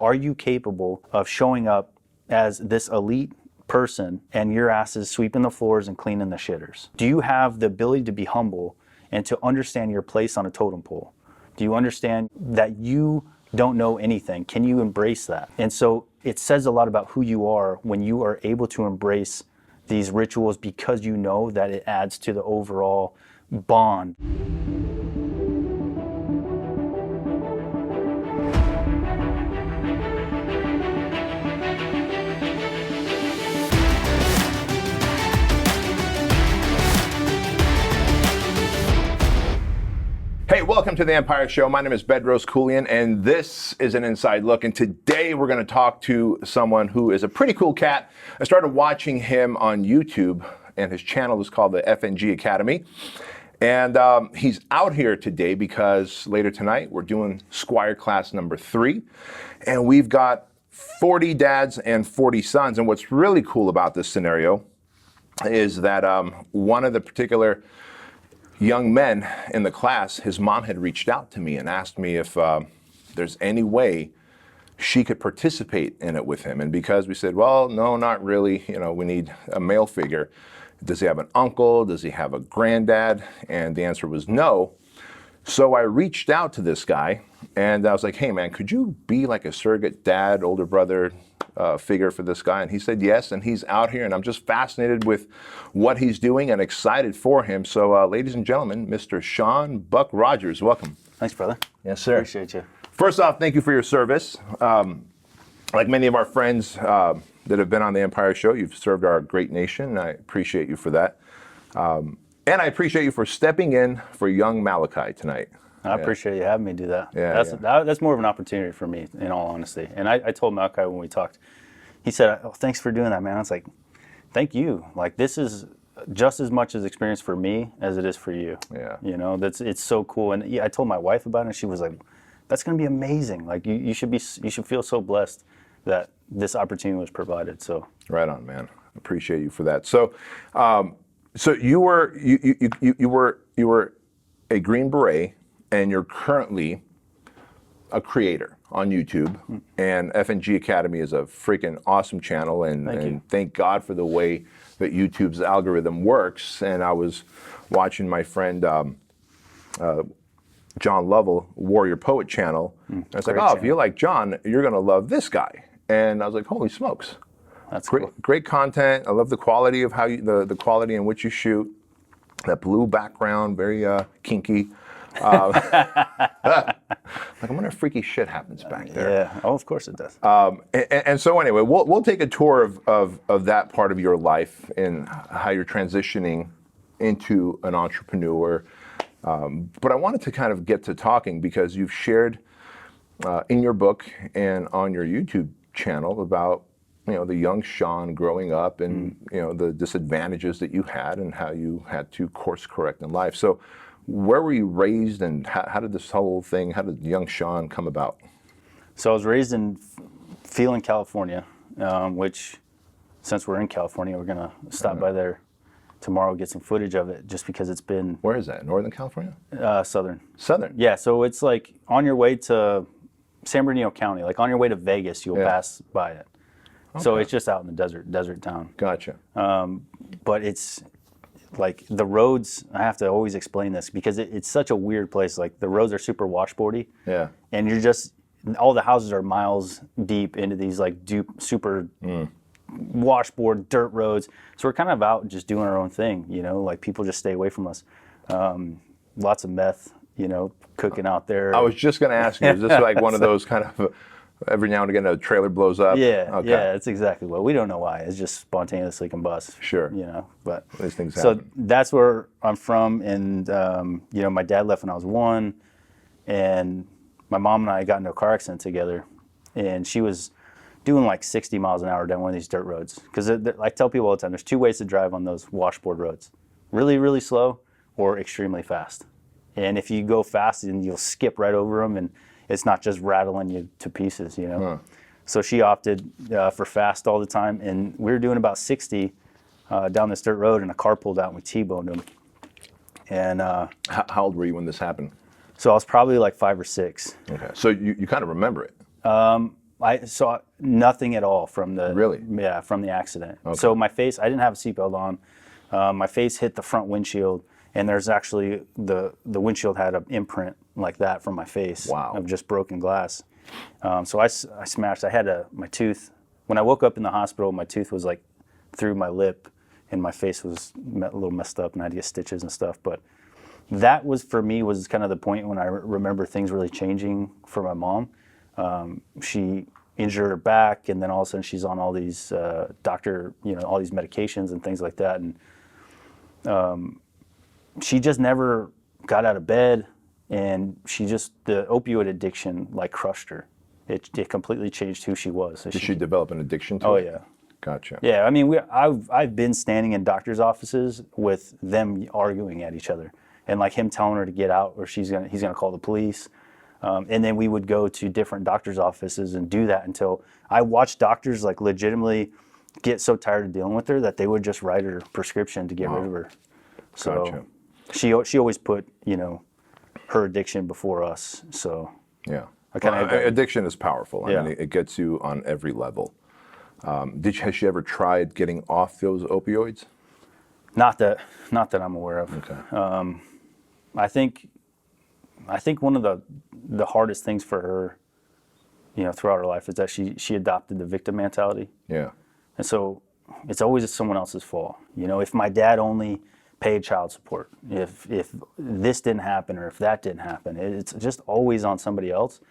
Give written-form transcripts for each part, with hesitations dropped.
Are you capable of showing up as this elite person and your ass is sweeping the floors and cleaning the shitters? Do you have the ability to be humble and to understand your place on a totem pole? Do you understand that you don't know anything? Can you embrace that? And so it says a lot about who you are when you are able to embrace these rituals because you know that it adds to the overall bond. Hey, welcome to the Empire Show. My name is Bedros and this is an inside look. And today we're going to talk to someone who is a pretty cool cat. I started watching him on YouTube, and his channel is called the FNG Academy. And he's out here today because later tonight we're doing Squire class number 3, and we've got 40 dads and 40 sons. And what's really cool about this scenario is that one of the particular young men in the class, his mom had reached out to me and asked me if there's any way she could participate in it with him. And because we said, well, no, not really. You know, we need a male figure. Does he have an uncle? Does he have a granddad? And the answer was no. So I reached out to this guy and I was like, hey man, could you be like a surrogate dad, older brother figure for this guy? And he said yes, and he's out here, and I'm just fascinated with what he's doing and excited for him. So ladies and gentlemen, Mr. Sean Buck Rogers, welcome. Thanks, brother. Yes, sir. Appreciate you. First off, thank you for your service. Like many of our friends that have been on the Empire Show, you've served our great nation, and I appreciate you for that. And I appreciate you for stepping in for young Malachi tonight. I appreciate you having me do that. Yeah, that's more of an opportunity for me, in all honesty. And I told Malachi when we talked, he said, oh, thanks for doing that, man. I was like, thank you. Like, this is just as much as experience for me as it is for you. Yeah. You know, it's so cool. And yeah, I told my wife about it, and she was like, that's going to be amazing. Like, you should feel so blessed that this opportunity was provided. So right on, man. Appreciate you for that. So, so you were a Green Beret, and you're currently a creator on YouTube. And FNG Academy is a freaking awesome channel, and thank God for the way that YouTube's algorithm works. And I was watching my friend John Lovell, Warrior Poet channel. And I was like, oh, if you like John, you're gonna love this guy. And I was like, holy smokes. That's great, cool. Great content. I love the quality of how the quality in which you shoot. That blue background, very kinky. Like, I wonder if freaky shit happens back there. Yeah. Oh, of course it does. And so anyway, we'll take a tour of that part of your life and how you're transitioning into an entrepreneur. But I wanted to kind of get to talking because you've shared in your book and on your YouTube channel about, you know, the young Sean growing up and, you know, the disadvantages that you had and how you had to course correct in life. So where were you raised, and how did this whole thing, how did young Sean come about? So I was raised in Phelan, California, which, since we're in California, we're going to stop by there tomorrow, get some footage of it, just because it's been... Where is that, Northern California? Southern. Southern? Yeah, so it's like on your way to San Bernardino County, like on your way to Vegas, you'll pass by it. Okay. So it's just out in the desert town. Gotcha. But it's like the roads, I have to always explain this because it's such a weird place. Like the roads are super washboardy. Yeah. And you're just, all the houses are miles deep into these like super washboard dirt roads. So we're kind of out just doing our own thing, you know, like people just stay away from us. Lots of meth, you know, cooking out there. I was just going to ask you, is this like one of those kind of, every now and again a trailer blows up? Yeah, okay. Yeah, that's exactly what. We don't know why. It's just spontaneously combust. Sure. You know, but these things happen. So that's where I'm from, and you know, my dad left when I was 1, and my mom and I got into a car accident together, and she was doing like 60 miles an hour down one of these dirt roads. Because I tell people all the time, there's 2 ways to drive on those washboard roads: really, really slow or extremely fast. And if you go fast, then you'll skip right over them, and it's not just rattling you to pieces, you know. Huh. So she opted for fast all the time, and we were doing about 60 down this dirt road, and a car pulled out, and we T-boned him. And how old were you when this happened? So I was probably like 5 or 6. Okay, so you kind of remember it. I saw nothing at all from the Really? yeah, from the accident. So my face, I didn't have a seatbelt on. My face hit the front windshield, and there's actually the windshield had an imprint like that from my face. Wow. Of just broken glass. So I smashed. I had my tooth. When I woke up in the hospital, my tooth was like through my lip, and my face was a little messed up, and I had to get stitches and stuff. But that was, for me, was kind of the point when I remember things really changing for my mom. She injured her back, and then all of a sudden she's on all these all these medications and things like that. And she just never got out of bed, and the opioid addiction like crushed her. It completely changed who she was. Did she develop an addiction to it? Oh yeah. Gotcha. Yeah, I mean, I've been standing in doctors' offices with them arguing at each other, and like him telling her to get out, or he's gonna call the police. And then we would go to different doctors' offices and do that until I watched doctors like legitimately get so tired of dealing with her that they would just write her prescription to get rid of her. So Gotcha. she always put her addiction before us. So Yeah. I Addiction is powerful. I Yeah. mean, it gets you on every level. Has she ever tried getting off those opioids? not that I'm aware of. Okay. I think one of the hardest things for her, throughout her life is that she adopted the victim mentality. Yeah. And so it's always someone else's fault. If my dad only paid child support, if this didn't happen or if that didn't happen, it's just always on somebody else.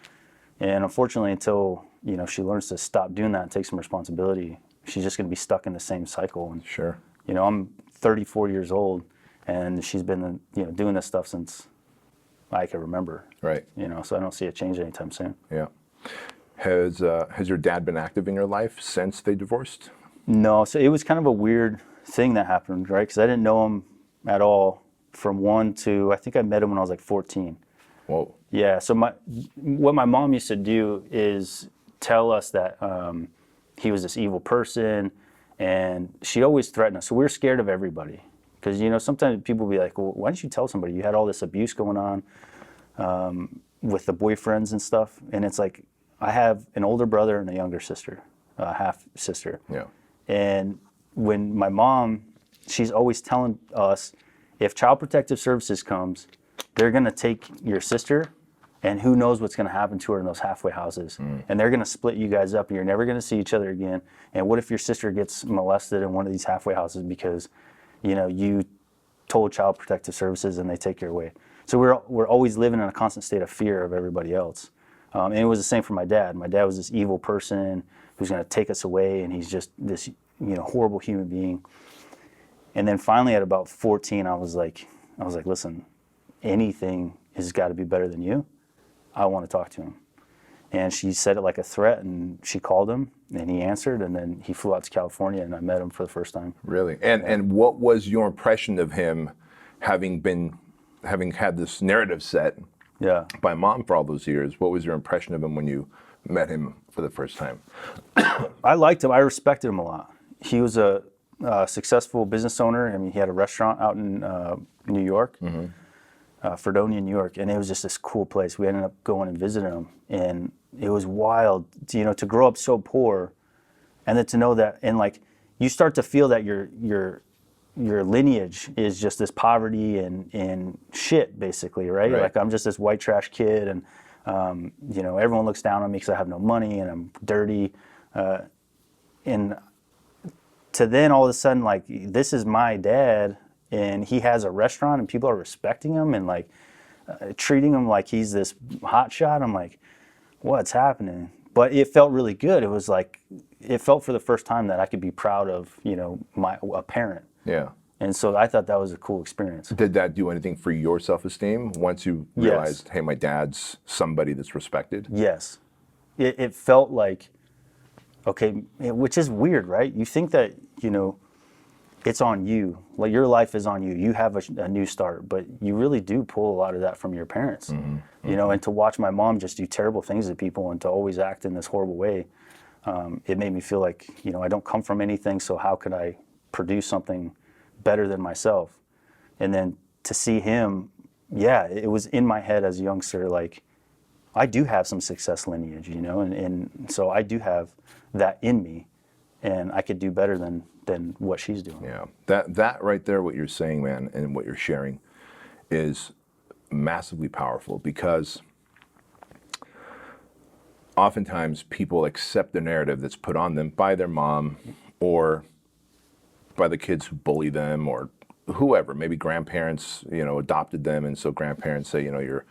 And unfortunately, until she learns to stop doing that and take some responsibility, she's just going to be stuck in the same cycle. And Sure. I'm 34 years old, and she's been doing this stuff since I can remember. Right. So I don't see it change anytime soon. Yeah. Has your dad been active in your life since they divorced? No, so it was kind of a weird thing that happened, right? Because I didn't know him at all from 1 to, I think I met him when I was like 14. Whoa. Yeah, so what my mom used to do is tell us that he was this evil person, and she always threatened us. So we were scared of everybody. Because, sometimes people will be like, well, why didn't you tell somebody? You had all this abuse going on with the boyfriends and stuff. And it's like, I have an older brother and a younger sister, half sister. Yeah. And when my mom, she's always telling us, if Child Protective Services comes, they're going to take your sister, and who knows what's going to happen to her in those halfway houses. And they're going to split you guys up, and you're never going to see each other again. And what if your sister gets molested in one of these halfway houses because you told Child Protective Services and they take her away? So we're always living in a constant state of fear of everybody else. And it was the same for my dad. My dad was this evil person who's going to take us away, and he's just this horrible human being. And then finally at about 14, I was like, listen, anything has got to be better than you. I want to talk to him. And she said it like a threat, and she called him, and he answered, and then he flew out to California, and I met him for the first time. Really? And what was your impression of him, having had this narrative set by Mom for all those years? What was your impression of him when you met him for the first time? I liked him. I respected him a lot. He was a successful business owner. I mean, he had a restaurant out in New York, Fredonia, New York, and it was just this cool place. We ended up going and visiting him, and it was wild, to grow up so poor, and then to know that, and like, you start to feel that your lineage is just this poverty and shit, basically, right? Like, I'm just this white trash kid, and everyone looks down on me because I have no money and I'm dirty, and to then all of a sudden, like, this is my dad, and he has a restaurant, and people are respecting him and like treating him like he's this hot shot. I'm like, what's happening? But it felt really good. It was like, it felt for the first time that I could be proud of, a parent. Yeah. And so I thought that was a cool experience. Did that do anything for your self-esteem once you realized, hey, my dad's somebody that's respected? Yes. It felt like, okay, which is weird, right? You think that, it's on you. Like, your life is on you. You have a new start, but you really do pull a lot of that from your parents. And to watch my mom just do terrible things to people and to always act in this horrible way, it made me feel like, I don't come from anything, so how could I produce something better than myself? And then to see him, it was in my head as a youngster, like, I do have some success lineage, you know, and so I do have that in me, and I could do better than what she's doing. Yeah, that right there, what you're saying, man, and what you're sharing is massively powerful, because oftentimes people accept the narrative that's put on them by their mom or by the kids who bully them, or whoever, maybe grandparents, you know, adopted them, and so grandparents say, you know, your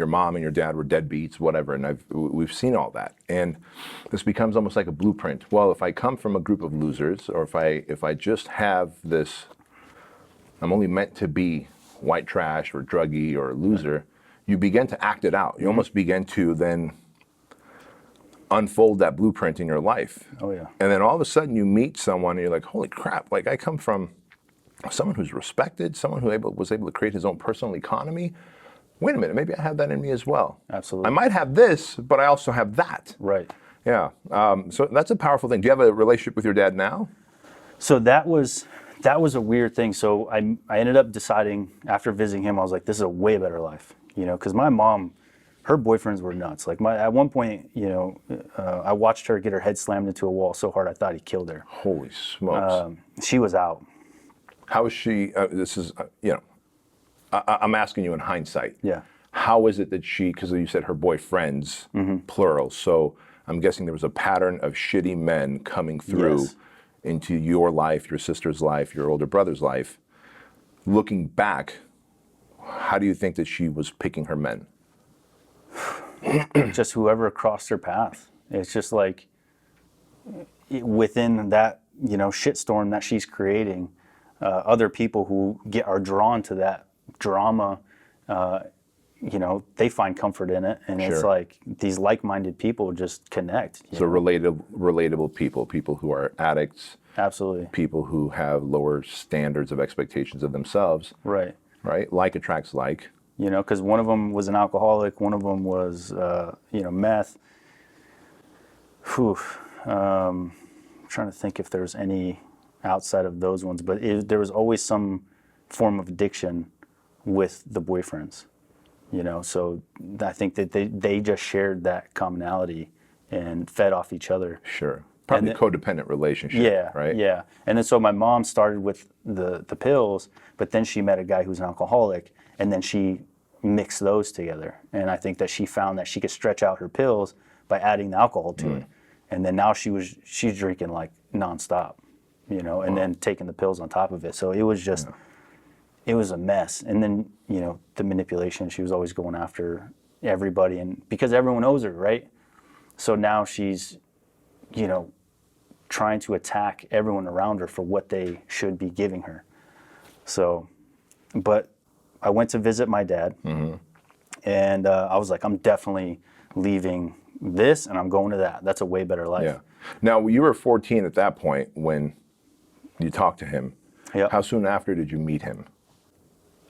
mom and your dad were deadbeats, whatever, and we've seen all that, and this becomes almost like a blueprint. Well, if I come from a group of losers, or if I just have this, I'm only meant to be white trash or druggy or a loser, you begin to act it out. You almost begin to then unfold that blueprint in your life. Oh yeah. And then all of a sudden you meet someone and you're like, holy crap, like I come from someone who's respected, someone who was able to create his own personal economy. Wait a minute, maybe I have that in me as well. Absolutely. I might have this, but I also have that. Right. Yeah. So that's a powerful thing. Do you have a relationship with your dad now? So that was a weird thing. So I ended up deciding after visiting him, I was like, this is a way better life, you know, because my mom, her boyfriends were nuts. Like at one point, you know, I watched her get her head slammed into a wall so hard I thought he killed her. Holy smokes. She was out. How is she, this is, you know, I'm asking you in hindsight. Yeah. How is it that she, because you said her boyfriends, plural, so I'm guessing there was a pattern of shitty men coming through Yes. into your life, your sister's life, your older brother's life. Looking back, how do you think that she was picking her men? Just whoever crossed her path. It's just like within that, you know, shitstorm that she's creating, other people who are drawn to that drama, you know, they find comfort in it, and it's Sure. like these like-minded people just connect. So relatable people who are addicts, Absolutely. people who have lower standards of expectations of themselves, Right. right? Like attracts like. You know, because one of them was an alcoholic, one of them was, you know, meth. Whew. Trying to think if there's any outside of those ones, but there was always some form of addiction with the boyfriends, you know, so I think that they just shared that commonality and fed off each other. Sure. Probably a codependent relationship, Yeah, right? yeah. And then so my mom started with the pills, but then she met a guy who's an alcoholic, and then she mixed those together. And I think that she found that she could stretch out her pills by adding the alcohol to it. And then now she's drinking like nonstop, you know, and then taking the pills on top of it. So it was just, it was a mess. And then, you know, the manipulation, she was always going after everybody, and because everyone owes her, right? So now she's, you know, trying to attack everyone around her for what they should be giving her. So, but I went to visit my dad, and I was like, I'm definitely leaving this and I'm going to that. That's a way better life. Yeah. Now, you were 14 at that point when you talked to him. Yep. How soon after did you meet him?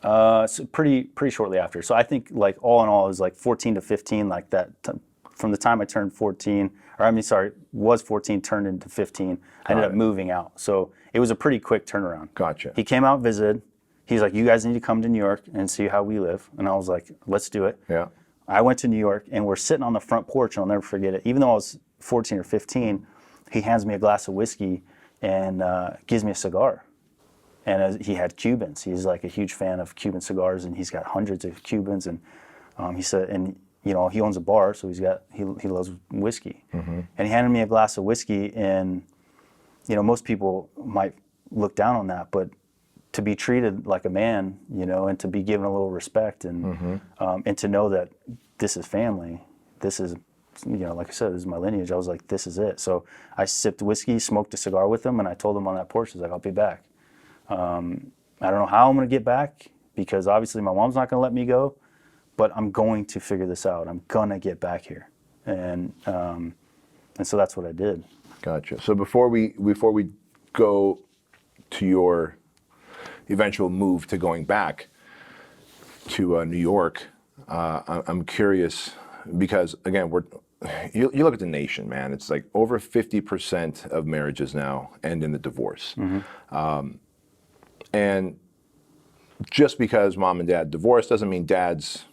So pretty shortly after. So I think like all in all, it was like 14 to 15, like that. From the time I turned 14, or I mean, sorry, was 14, turned into 15. I ended up moving out. So it was a pretty quick turnaround. Gotcha. He came out, visited. He's like, you guys need to come to New York and see how we live. And I was like, let's do it. Yeah. I went to New York, and we're sitting on the front porch, and I'll never forget it. Even though I was 14 or 15, he hands me a glass of whiskey and gives me a cigar. And he had Cubans. He's like a huge fan of Cuban cigars, and he's got hundreds of Cubans. And he said, and you know, he owns a bar, so he loves whiskey. And he handed me a glass of whiskey, and you know, most people might look down on that, but to be treated like a man, you know, and to be given a little respect, and to know that this is family, this is, you know, like I said, this is my lineage. I was like, this is it. So I sipped whiskey, smoked a cigar with him, and I told him on that porch, I was like, I'll be back. I don't know how I'm going to get back, because obviously my mom's not going to let me go, but I'm going to figure this out. I'm going to get back here. And so that's what I did. Gotcha. So before we go to your eventual move to going back to New York, I'm curious, because again, you look at the nation, man. It's like over 50% of marriages now end in the divorce. And just because mom and dad divorced doesn't mean dad's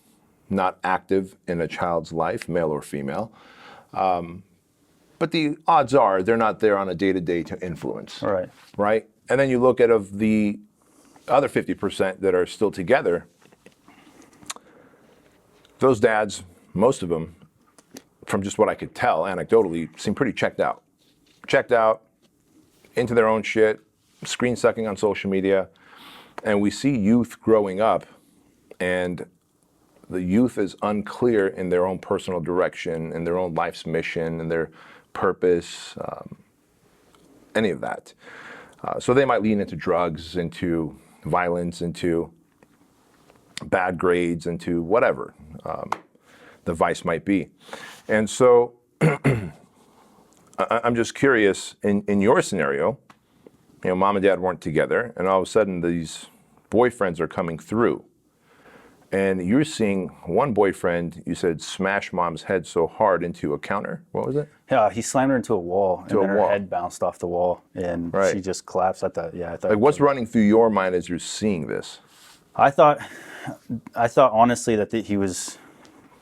not active in a child's life, male or female. But the odds are they're not there on a day-to-day to influence. Right. Right? And then you look at of the other 50% that are still together, those dads, most of them, from just what I could tell anecdotally, seem pretty checked out. Checked out, into their own shit, screen sucking on social media. And we see youth growing up, and the youth is unclear in their own personal direction, in their own life's mission, and their purpose, any of that. So they might lean into drugs, into violence, into bad grades, into whatever the vice might be. And so I'm just curious, in your scenario, you know, mom and dad weren't together, and all of a sudden these boyfriends are coming through. And you're seeing one boyfriend, you said, smash mom's head so hard into a counter. What was it? Yeah, he slammed her into a wall, and then her head bounced off the wall, and she just collapsed. I thought. Like, what's running through your mind as you're seeing this? I thought honestly that he was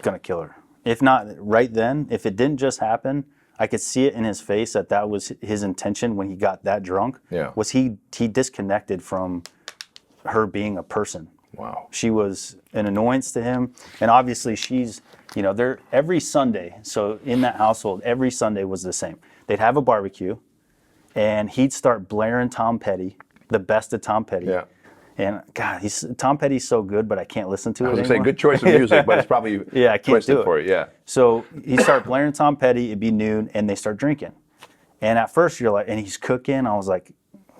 gonna kill her. If not right then, if it didn't just happen, I could see it in his face that was his intention when he got that drunk. Yeah. Was he disconnected from her being a person. Wow. She was an annoyance to him. And obviously she's, you know, they're every Sunday. So in that household, every Sunday was the same. They'd have a barbecue and he'd start blaring Tom Petty, the best of Tom Petty. Yeah. And God, Tom Petty's so good, but I can't listen to it I was anymore. gonna say, good choice of music, but it's probably I can't do it for it. Yeah. So he'd start blaring Tom Petty, it'd be noon, and they start drinking. And at first you're like, and he's cooking, I was like,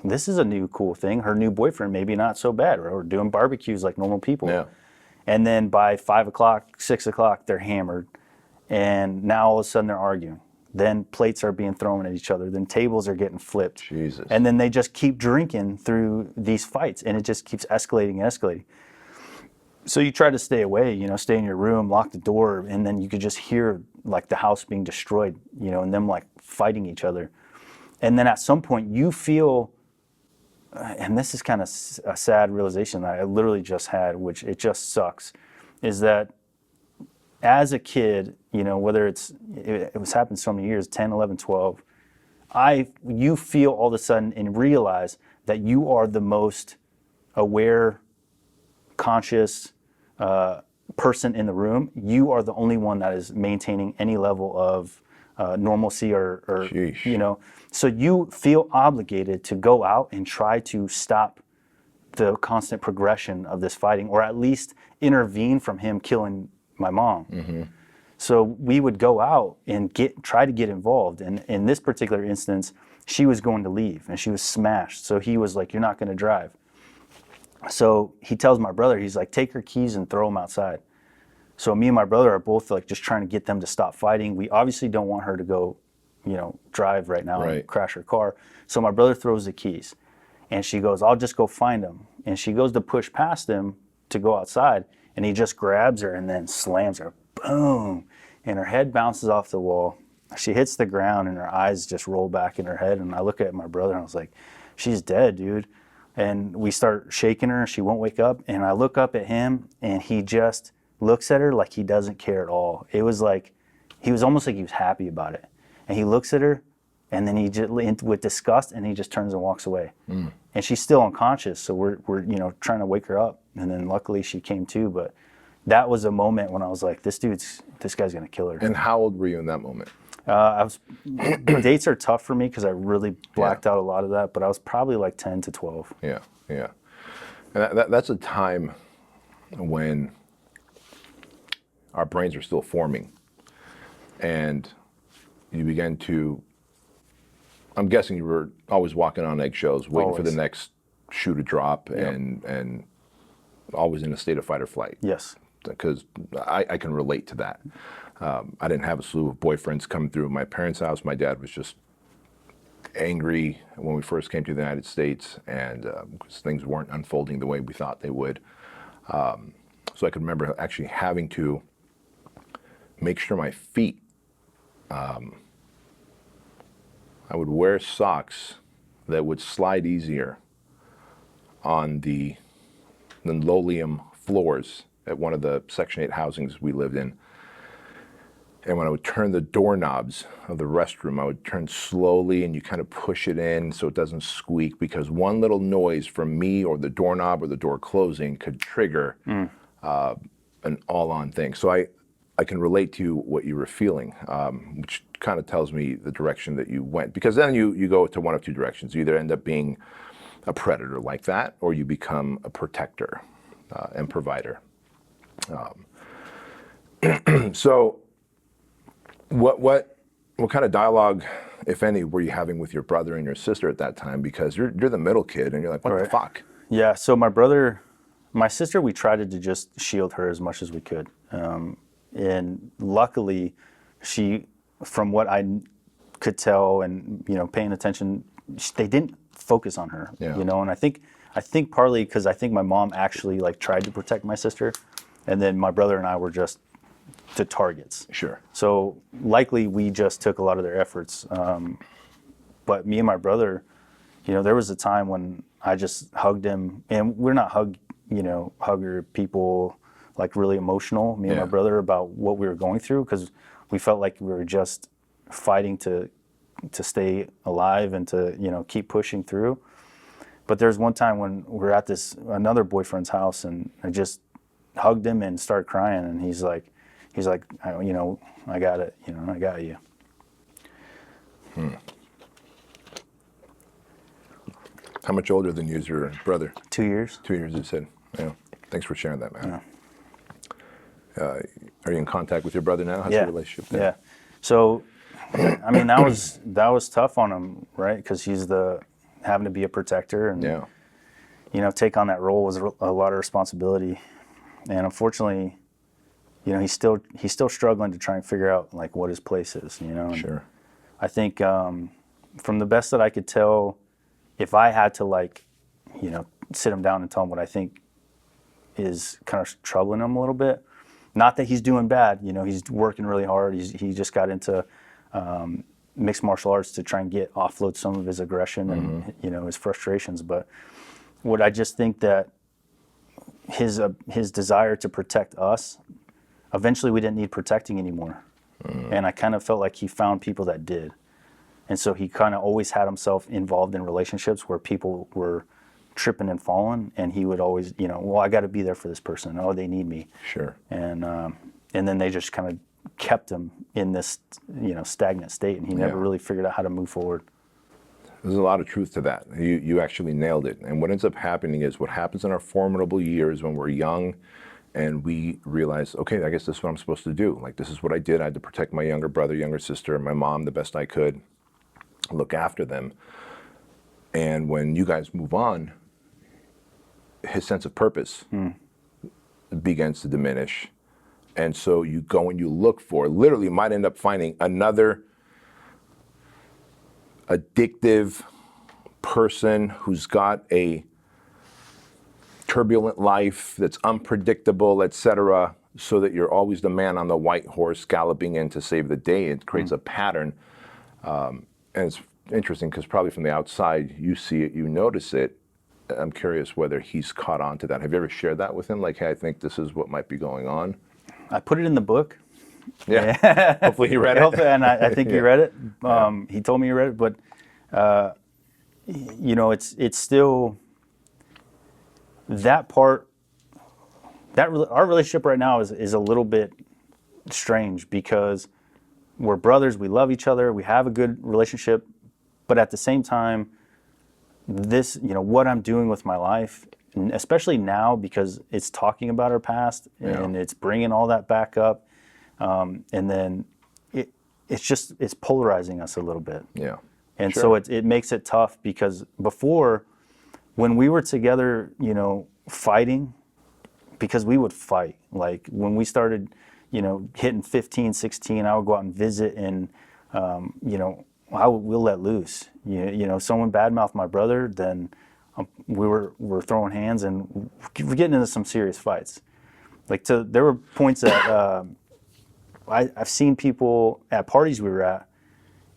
this is a new cool thing. Her new boyfriend, maybe not so bad. We're doing barbecues like normal people. Yeah. And then by 5 o'clock, 6 o'clock, they're hammered. And now all of a sudden they're arguing. Then plates are being thrown at each other. Then tables are getting flipped. Jesus. And then they just keep drinking through these fights. And it just keeps escalating and escalating. So you try to stay away, you know, stay in your room, lock the door. And then you could just hear like the house being destroyed, you know, and them like fighting each other. And then at some point you feel, and this is kind of a sad realization that I literally just had, which it just sucks, is that as a kid, you know, whether it was happened so many years, 10, 11, 12, you feel all of a sudden and realize that you are the most aware, conscious person in the room. You are the only one that is maintaining any level of normalcy or you know, so you feel obligated to go out and try to stop the constant progression of this fighting, or at least intervene from him killing my mom. Mm-hmm. So we would go out and try to get involved. And in this particular instance, she was going to leave and she was smashed. So he was like, "You're not going to drive." So he tells my brother, he's like, "Take her keys and throw them outside." So me and my brother are both like just trying to get them to stop fighting. We obviously don't want her to go, you know, drive right now and crash her car. So my brother throws the keys and she goes, "I'll just go find him." And she goes to push past him to go outside and he just grabs her and then slams her. Boom. And her head bounces off the wall. She hits the ground and her eyes just roll back in her head. And I look at my brother and I was like, "She's dead, dude." And we start shaking her. She won't wake up. And I look up at him and he just looks at her like he doesn't care at all. It was like, he was almost like he was happy about it. And he looks at her and then he just, with disgust, and he just turns and walks away. Mm. And she's still unconscious. So we're, you know, trying to wake her up. And then luckily she came to, but that was a moment when I was like, this guy's going to kill her. And how old were you in that moment? Dates are tough for me because I really blacked out a lot of that, but I was probably like 10 to 12. Yeah, yeah. And that's a time when our brains are still forming. And you begin to, I'm guessing you were always walking on eggshells, waiting for the next shoe to drop, and always in a state of fight or flight. Yes. Because I can relate to that. I didn't have a slew of boyfriends coming through my parents' house. My dad was just angry when we first came to the United States, and because things weren't unfolding the way we thought they would. So I can remember actually having to make sure my feet, I would wear socks that would slide easier on the linoleum floors at one of the Section 8 housings we lived in. And when I would turn the doorknobs of the restroom, I would turn slowly and you kind of push it in so it doesn't squeak, because one little noise from me or the doorknob or the door closing could trigger an all-on thing. So I can relate to what you were feeling, which kind of tells me the direction that you went. Because then you go to one of two directions. You either end up being a predator like that, or you become a protector and provider. So what kind of dialogue, if any, were you having with your brother and your sister at that time? Because you're the middle kid, and you're like, what the fuck? Yeah, so my sister, we tried to just shield her as much as we could. And luckily, she, from what I could tell and, paying attention, they didn't focus on her, and I think partly because I think my mom actually tried to protect my sister, and then my brother and I were just the targets. Sure. So likely we just took a lot of their efforts. But me and my brother, there was a time when I just hugged him, and we're not hugger people, really emotional, me and my brother, about what we were going through, because we felt like we were just fighting to stay alive and to, keep pushing through. But there's one time when we're at another boyfriend's house, and I just hugged him and started crying, and he's like, I got it, I got you. How much older than you is your brother? 2 years. 2 years, you said. Yeah. Thanks for sharing that, man. Yeah. Are you in contact with your brother now? How's your relationship there? Yeah. So, I mean, that was tough on him, right? Because he's having to be a protector, and take on that role was a lot of responsibility. And unfortunately, he's still struggling to try and figure out what his place is. And sure. I think from the best that I could tell, if I had to sit him down and tell him what I think is kind of troubling him a little bit, not that he's doing bad. He's working really hard. He just got into mixed martial arts to try and offload some of his aggression and his frustrations. But what I just think that his desire to protect us, eventually we didn't need protecting anymore. And I kind of felt like he found people that did. And so he kind of always had himself involved in relationships where people were tripping and falling, and he would always, I got to be there for this person. Oh, they need me. Sure. And then they just kind of kept him in this, stagnant state, and he never really figured out how to move forward. There's a lot of truth to that. You actually nailed it. And what ends up happening is what happens in our formidable years when we're young and we realize, okay, I guess this is what I'm supposed to do. This is what I did. I had to protect my younger brother, younger sister, and my mom the best I could, look after them. And when you guys move on, his sense of purpose begins to diminish. And so you go and you look for, literally might end up finding another addictive person who's got a turbulent life that's unpredictable, etc., so that you're always the man on the white horse galloping in to save the day. It creates a pattern. And it's interesting because probably from the outside, you see it, you notice it. I'm curious whether he's caught on to that. Have you ever shared that with him? Hey, I think this is what might be going on. I put it in the book. Yeah. Hopefully he read it. Hopefully, and I think he read it. He told me he read it, but it's still that part. Our relationship right now is a little bit strange because we're brothers. We love each other. We have a good relationship, but at the same time, this, what I'm doing with my life, especially now because it's talking about our past and it's bringing all that back up, and then it's polarizing us a little bit. Yeah. And so it makes it tough because before, when we were together, fighting, because we would fight. When we started, hitting 15, 16, I would go out and visit, and we'll let loose. Someone badmouthed my brother, then we're throwing hands, and we're getting into some serious fights. There were points that I've seen people at parties we were at,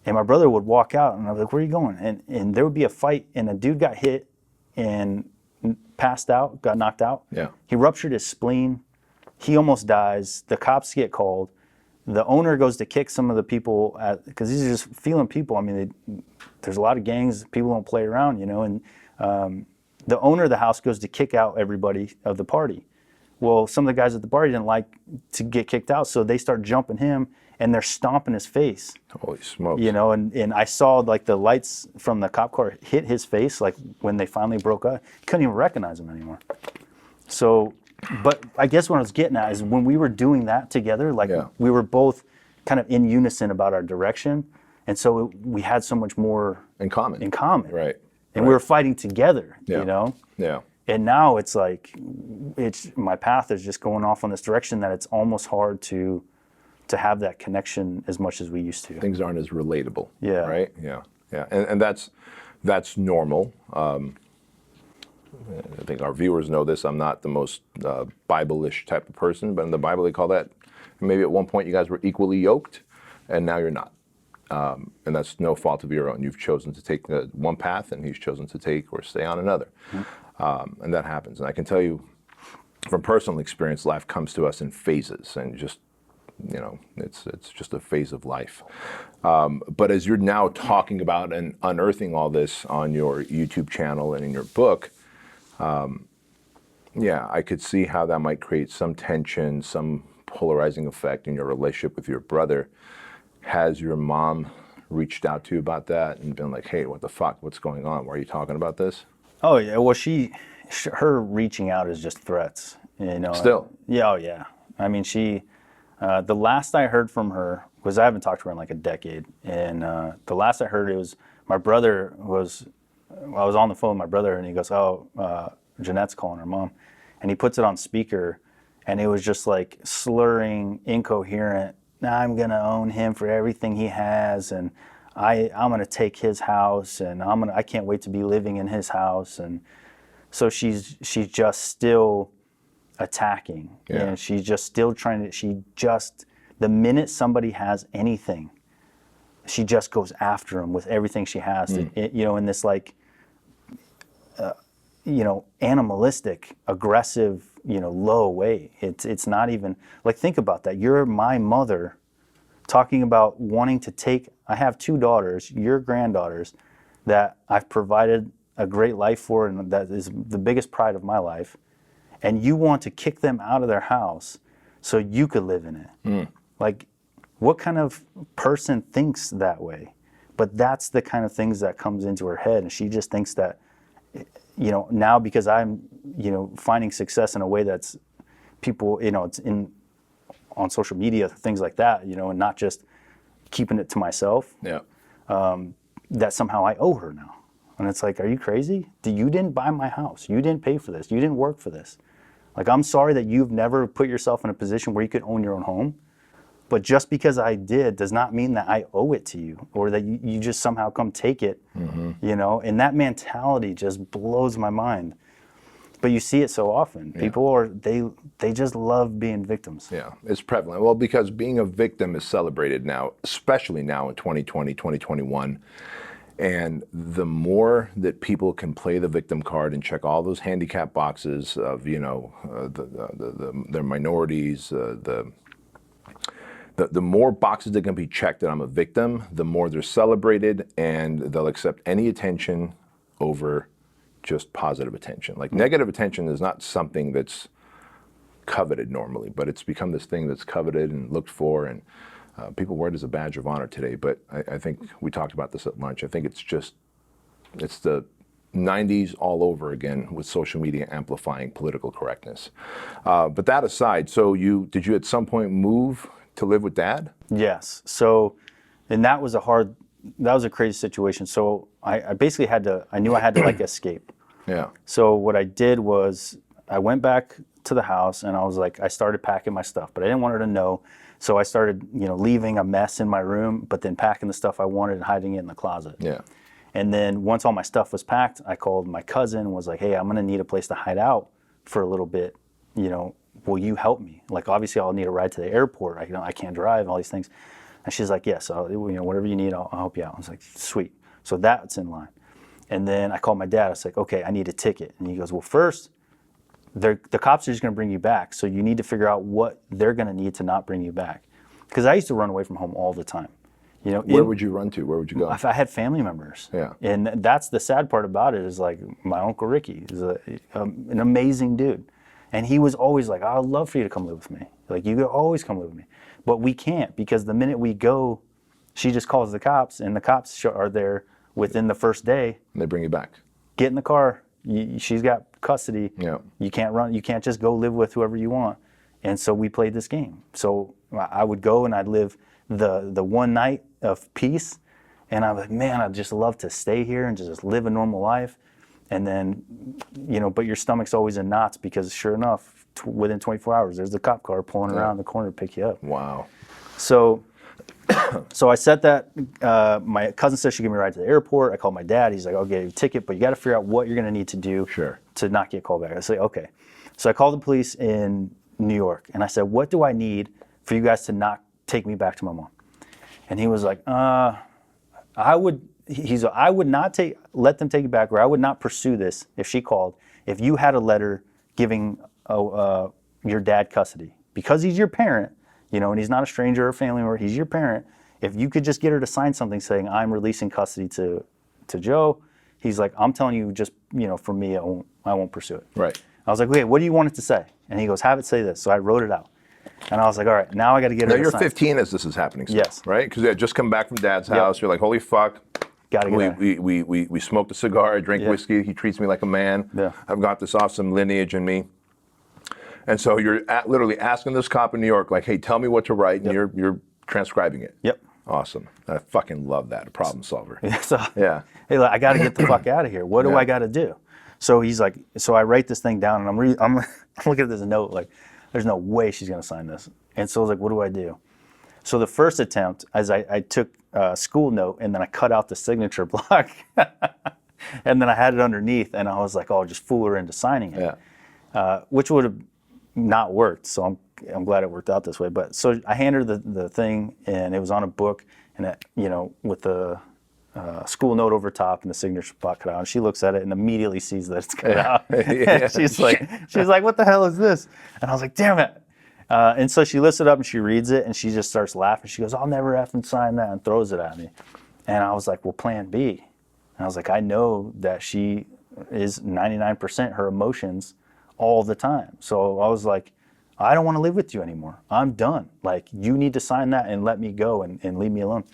and my brother would walk out, and I was like, "Where are you going?" And there would be a fight, and a dude got hit and passed out, got knocked out. Yeah. He ruptured his spleen. He almost dies. The cops get called. The owner goes to kick some of the people because these are just feeling people. I mean, there's a lot of gangs. People don't play around, you know. And the owner of the house goes to kick out everybody of the party. Well, some of the guys at the party didn't like to get kicked out, so they start jumping him and they're stomping his face. Holy smokes! You know, and I saw like the lights from the cop car hit his face, like when they finally broke up. Couldn't even recognize him anymore. So. But I guess what I was getting at is when we were doing that together, like we were both kind of in unison about our direction. And so we had so much more in common. Right. And we were fighting together, you know? Yeah. And now it's like, my path is just going off on this direction that it's almost hard to have that connection as much as we used to. Things aren't as relatable. Yeah. Right? Yeah. Yeah. And that's normal. I think our viewers know this. I'm not the most Bible-ish type of person, but in the Bible they call that, maybe at one point you guys were equally yoked, and now you're not. And that's no fault of your own. You've chosen to take one path, and he's chosen to take or stay on another. And that happens. And I can tell you from personal experience, life comes to us in phases, and just, you know, it's just a phase of life. But as you're now talking about and unearthing all this on your YouTube channel and in your book, I could see how that might create some tension, some polarizing effect in your relationship with your brother. Has your mom reached out to you about that and been like, hey, what the fuck, what's going on? Why are you talking about this? Oh yeah, well her reaching out is just threats, you know. Still? Yeah, oh yeah. I mean, the last I heard from her was, I haven't talked to her in like a decade, and the last I heard, it was my brother I was on the phone with my brother, and he goes, Jeanette's calling her mom. And he puts it on speaker, and it was just like slurring, incoherent. I'm going to own him for everything he has, and I'm going to take his house, and I can't wait to be living in his house. And so she's just still attacking. And she's just still trying to, the minute somebody has anything, she just goes after him with everything she has, you know, in this like, you know, animalistic, aggressive, you know, low way. It's not even, like, think about that. You're my mother talking about wanting to take, I have 2 daughters, your granddaughters, that I've provided a great life for, and that is the biggest pride of my life. And you want to kick them out of their house so you could live in it. Like, what kind of person thinks that way? But that's the kind of things that comes into her head, and she just thinks that, you know, now because I'm, you know, finding success in a way that's people, you know, it's on social media, things like that, you know, and not just keeping it to myself. That somehow I owe her now. And it's like, are you crazy? You didn't buy my house. You didn't pay for this. You didn't work for this. Like, I'm sorry that you've never put yourself in a position where you could own your own home. But just because I did does not mean that I owe it to you, or that you just somehow come take it, you know? And that mentality just blows my mind. But you see it so often. People they just love being victims. Yeah, it's prevalent. Well, because being a victim is celebrated now, especially now in 2020, 2021. And the more that people can play the victim card and check all those handicap boxes of, you know, their minorities, the more boxes that can be checked that I'm a victim, the more they're celebrated, and they'll accept any attention over just positive attention. Like, negative attention is not something that's coveted normally, but it's become this thing that's coveted and looked for, and people wear it as a badge of honor today. But I think we talked about this at lunch. I think it's the 90s all over again, with social media amplifying political correctness. But that aside, so did you at some point move to live with Dad? Yes. So, and that was a crazy situation. So I basically I knew I had to like escape. Yeah. So what I did was I went back to the house, and I started packing my stuff, but I didn't want her to know. So I started, you know, leaving a mess in my room, but then packing the stuff I wanted and hiding it in the closet. Yeah. And then once all my stuff was packed, I called my cousin, was like, hey, I'm going to need a place to hide out for a little bit. You know, will you help me? Like, obviously I'll need a ride to the airport. I can't drive, all these things. And she's like, yes, you know, whatever you need, I'll help you out. I was like, sweet. So that's in line. And then I called my dad. I was like, okay, I need a ticket. And he goes, well, first, the cops are just going to bring you back. So you need to figure out what they're going to need to not bring you back. Because I used to run away from home all the time. You know, Where would you run to? Where would you go? I had family members. Yeah. And that's the sad part about it is like my Uncle Ricky is an amazing dude. And he was always like, I'd love for you to come live with me. Like, you could always come live with me. But we can't, because the minute we go, she just calls the cops, and the cops are there within the first day. And they bring you back. Get in the car. She's got custody. Yeah. You can't run. You can't just go live with whoever you want. And so we played this game. So I would go and I'd live the one night of peace. And I was like, man, I'd just love to stay here and just live a normal life. And then, you know, but your stomach's always in knots because sure enough, within 24 hours, there's the cop car pulling around the corner to pick you up. Wow. So I set that, my cousin said she'd give me a ride to the airport. I called my dad. He's like, I'll get you a ticket, but you got to figure out what you're going to need to do to not get called back. I say, okay. So I called the police in New York and I said, what do I need for you guys to not take me back to my mom? And he was like, I would not let them take you back, or I would not pursue this if she called, if you had a letter giving your dad custody. Because he's your parent, you know, and he's not a stranger or a family member, he's your parent. If you could just get her to sign something saying, I'm releasing custody to Joe, he's like, I'm telling you, just, you know, for me, I won't pursue it. Right. I was like, okay, what do you want it to say? And he goes, have it say this. So I wrote it out. And I was like, all right, now I got to get her to sign. Now you're 15 as this is happening still, yes. right? Because you had just come back from dad's house. You're like, holy fuck. Gotta get we smoked a cigar, I drank whiskey, he treats me like a man. Yeah. I've got this awesome lineage in me. And so you're literally asking this cop in New York, like, hey, tell me what to write, and you're transcribing it. Yep. Awesome. I fucking love that, a problem solver. So, Yeah. hey, look, I got to get the fuck out of here. What do I got to do? So he's like, so I write this thing down, and I'm looking at this note, like, there's no way she's going to sign this. And so I was like, what do I do? So the first attempt, as I took a school note, and then I cut out the signature block, and then I had it underneath, and I was like, oh, just fool her into signing it, which would have not worked. So I'm glad it worked out this way. But so I handed her the thing, and it was on a book, and it, you know, with the school note over top and the signature block cut out. And she looks at it and immediately sees that it's cut out. she's like, what the hell is this? And I was like, damn it. And so she lifts it up and she reads it and she just starts laughing. She goes, I'll never effing sign that, and throws it at me. And I was like, well, plan B. And I was like, I know that she is 99% her emotions all the time. So I was like, I don't want to live with you anymore. I'm done. Like, you need to sign that and let me go and leave me alone.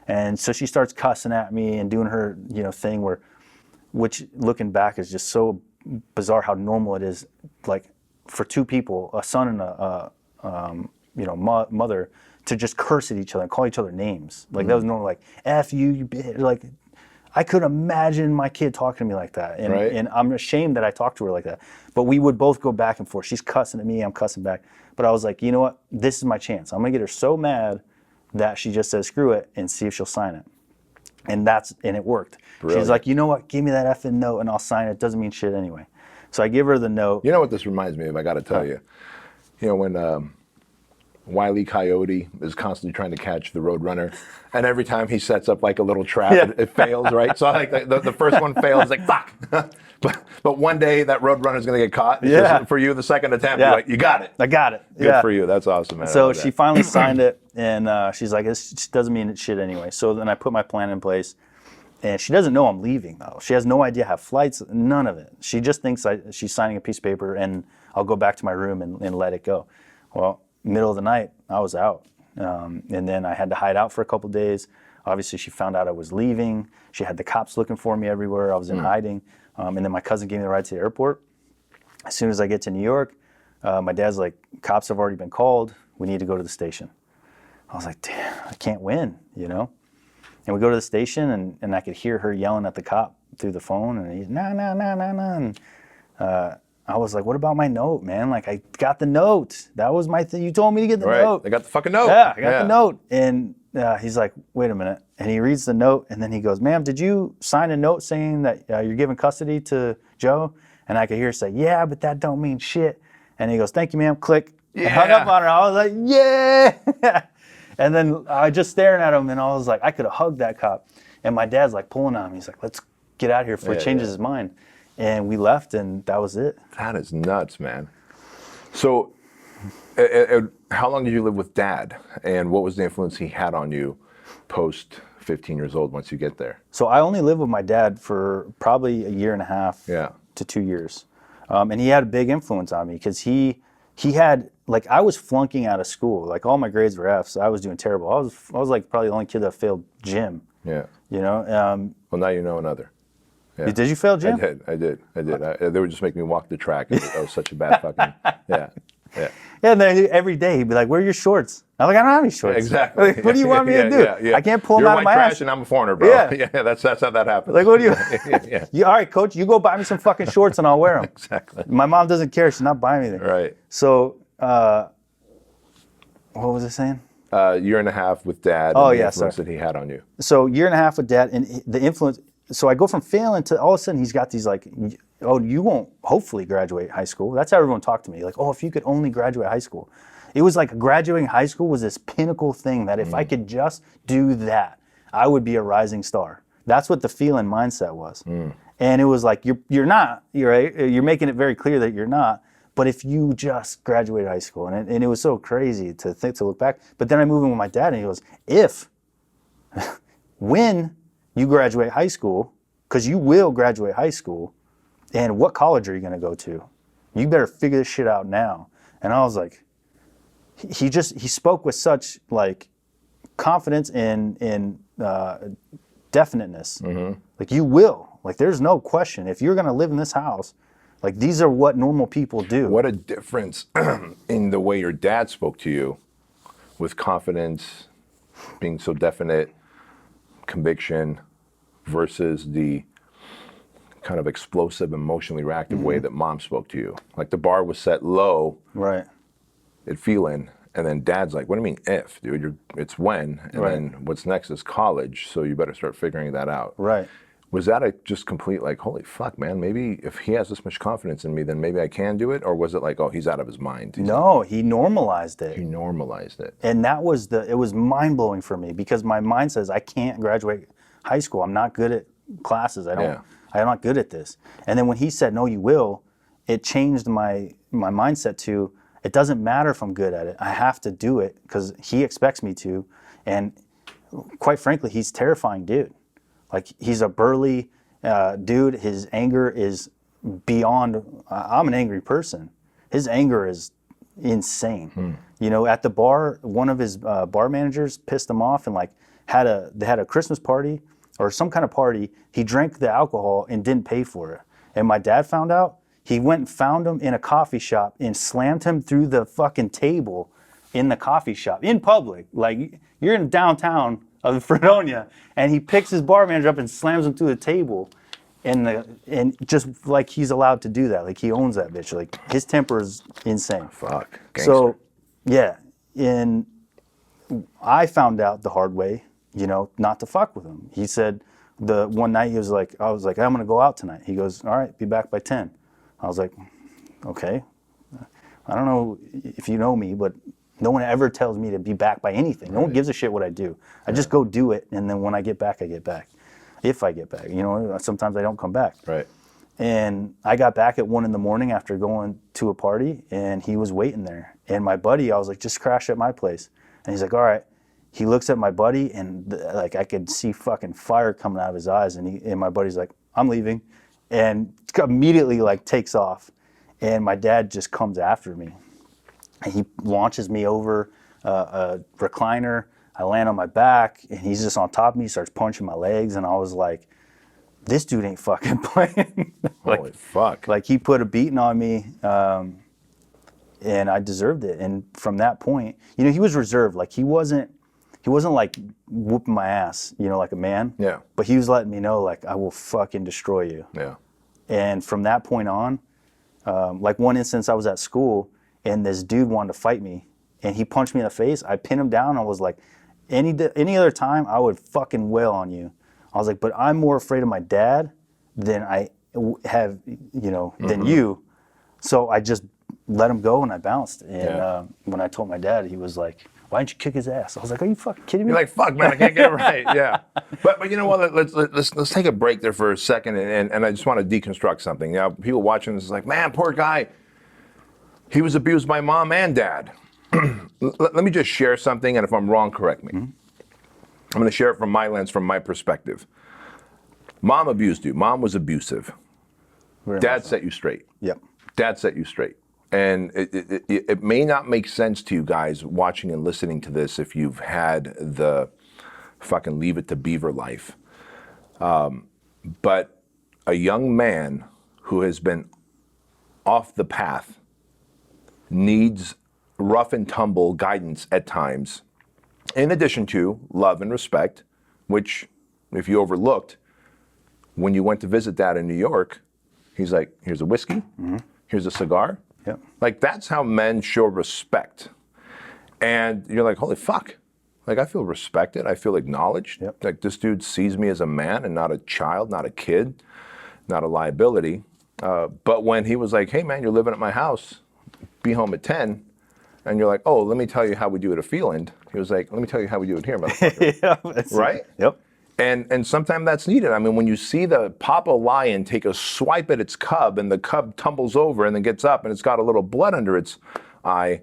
And so she starts cussing at me and doing her, you know, thing which looking back is just so bizarre how normal it is. Like, for two people, a son and a mother, to just curse at each other and call each other names. Like, that was normal. Like, F you, you bitch. Like, I could imagine my kid talking to me like that. And, and I'm ashamed that I talked to her like that. But we would both go back and forth. She's cussing at me, I'm cussing back. But I was like, you know what? This is my chance. I'm going to get her so mad that she just says, screw it, and see if she'll sign it. And it worked. Brilliant. She's like, you know what? Give me that effing note and I'll sign it. It doesn't mean shit anyway. So I give her the note. You know what this reminds me of? I got to tell you. You know, when Wile E. Coyote is constantly trying to catch the Roadrunner, and every time he sets up like a little trap, it fails, right? So like the first one fails, like fuck. But one day that Roadrunner is going to get caught. Just for you, the second attempt, you're like, you got it. I got it. Good for you. That's awesome, man. So she finally signed it, and she's like, this doesn't mean shit anyway. So then I put my plan in place. And she doesn't know I'm leaving, though. She has no idea I have flights, none of it. She just thinks she's signing a piece of paper and I'll go back to my room and let it go. Well, middle of the night, I was out. And then I had to hide out for a couple days. Obviously, she found out I was leaving. She had the cops looking for me everywhere. I was in hiding. And then my cousin gave me the ride to the airport. As soon as I get to New York, my dad's like, cops have already been called. We need to go to the station. I was like, damn, I can't win, you know? And we go to the station, and I could hear her yelling at the cop through the phone, and he's, nah. And I was like, what about my note, man? Like, I got the note. That was my thing. You told me to get the note. I got the fucking note. Yeah, I got the note. And he's like, wait a minute. And he reads the note, and then he goes, ma'am, did you sign a note saying that you're giving custody to Joe? And I could hear her say, yeah, but that don't mean shit. And he goes, thank you, ma'am. Click. Yeah. And hung up on her. I was like, yeah. And then I just staring at him, and I was like, I could have hugged that cop. And my dad's like pulling on me. He's like, let's get out of here before he changes his mind. and we left, and that was it. That is nuts, man. So, how long did you live with Dad, and what was the influence he had on you post 15 years old once you get there? So I only lived with my dad for probably a year and a half to 2 years. And he had a big influence on me because he had, like, I was flunking out of school. Like, all my grades were Fs. I was doing terrible. I was like probably the only kid that failed gym. Yeah. You know? Well, now you know another. Yeah. Did you fail gym? I did. They would just make me walk the track. I was such a bad fucking, yeah. Yeah, and then every day he'd be like, "Where are your shorts?" I'm like, "I don't have any shorts." Exactly. Like, what do you want me to do? I can't pull them You're out of my trash ass. and I'm a foreigner, bro. Yeah, that's how that happens. Like, what do yeah. you? All right, coach, you go buy me some fucking shorts and I'll wear them. Exactly. My mom doesn't care. She's not buying me anything. Right. So, what was I saying? Year and a half with Dad. Oh, and the yeah, influence sorry. that he had on you. So, year and a half with Dad, and the influence. So I go from failing to all of a sudden he's got these like, oh, you won't hopefully graduate high school. That's how everyone talked to me. Like, oh, if you could only graduate high school. It was like graduating high school was this pinnacle thing that if I could just do that, I would be a rising star. That's what the feeling mindset was. And it was like, you're not, you're making it very clear that you're not. But if you just graduated high school, and it was so crazy to look back. But then I moved in with my dad, and he goes, when you graduate high school, because you will graduate high school, and what college are you going to go to? You better figure this shit out now. And I was like, he spoke with such like confidence and definiteness. Like, you will. Like, there's no question. If you're going to live in this house, like, these are what normal people do. What a difference in the way your dad spoke to you, with confidence, being so definite, conviction, versus the kind of explosive, emotionally reactive way that Mom spoke to you. Like, the bar was set low. Right. It feeling, and then Dad's like, "What do you mean if, dude? It's when, and then what's next is college. So you better start figuring that out." Right. Was that a just complete like, holy fuck, man? Maybe if he has this much confidence in me, then maybe I can do it, or was it like, oh, he's out of his mind? No, he normalized it. He normalized it, and that was it was mind blowing for me because my mind says I can't graduate high school. I'm not good at classes. I'm not good at this. And then when he said, "No, you will," it changed my mindset to, it doesn't matter if I'm good at it. I have to do it because he expects me to. And quite frankly, he's a terrifying dude. Like, he's a burly dude. His anger is beyond, I'm an angry person. His anger is insane. You know, at the bar, one of his bar managers pissed him off and like they had a Christmas party or some kind of party. He drank the alcohol and didn't pay for it. And my dad found out. He went and found him in a coffee shop and slammed him through the fucking table in the coffee shop, in public. Like, you're in downtown of Fredonia, and he picks his bar manager up and slams him through the table. And just like he's allowed to do that. Like, he owns that bitch. Like, his temper is insane. Fuck. Gangster. So, yeah. And I found out the hard way, you know, not to fuck with him. He said the one night I was like, I'm going to go out tonight. He goes, all right, be back by 10. I was like, okay. I don't know if you know me, but no one ever tells me to be back by anything. No one gives a shit what I do. I just go do it, and then when I get back, I get back. If I get back, you know, sometimes I don't come back. Right. And I got back at 1 a.m. after going to a party, and he was waiting there. And my buddy, I was like, just crash at my place. And he's like, all right. He looks at my buddy, and like, I could see fucking fire coming out of his eyes. And my buddy's like, I'm leaving. And immediately like takes off, and my dad just comes after me, and he launches me over a recliner. I land on my back, and he's just on top of me. He starts punching my legs, and I was like, "This dude ain't fucking playing." Like, holy fuck! Like, he put a beating on me, and I deserved it. And from that point, you know, he was reserved. Like, he wasn't like whooping my ass, you know, like a man. Yeah. But he was letting me know, like, I will fucking destroy you. Yeah. And from that point on, like, one instance I was at school and this dude wanted to fight me and he punched me in the face. I pinned him down. I was like, any other time I would fucking wail on you. I was like, but I'm more afraid of my dad than I have, you know, than you. So I just let him go and I bounced. And when I told my dad, he was like, why didn't you kick his ass? I was like, are you fucking kidding me? You're like, fuck, man, I can't get it right. Yeah. But you know what? Let's take a break there for a second, and I just want to deconstruct something. Now, people watching this is like, man, poor guy. He was abused by mom and dad. Let me just share something, and if I'm wrong, correct me. I'm going to share it from my lens, from my perspective. Mom abused you. Mom was abusive. Dad set you straight. Yep. Dad set you straight. And it may not make sense to you guys watching and listening to this if you've had the fucking leave it to beaver life. But a young man who has been off the path needs rough and tumble guidance at times, in addition to love and respect, which, if you overlooked, when you went to visit Dad in New York, he's like, here's a whiskey, here's a cigar. Yep. Like, that's how men show respect. And you're like, holy fuck. Like, I feel respected. I feel acknowledged. Yep. Like, this dude sees me as a man and not a child, not a kid, not a liability. But when he was like, hey, man, you're living at my house, be home at 10, and you're like, oh, let me tell you how we do it at Feeland. He was like, let me tell you how we do it here, motherfucker. Yeah, right? Yep. And sometimes that's needed. I mean, when you see the papa lion take a swipe at its cub and the cub tumbles over and then gets up and it's got a little blood under its eye,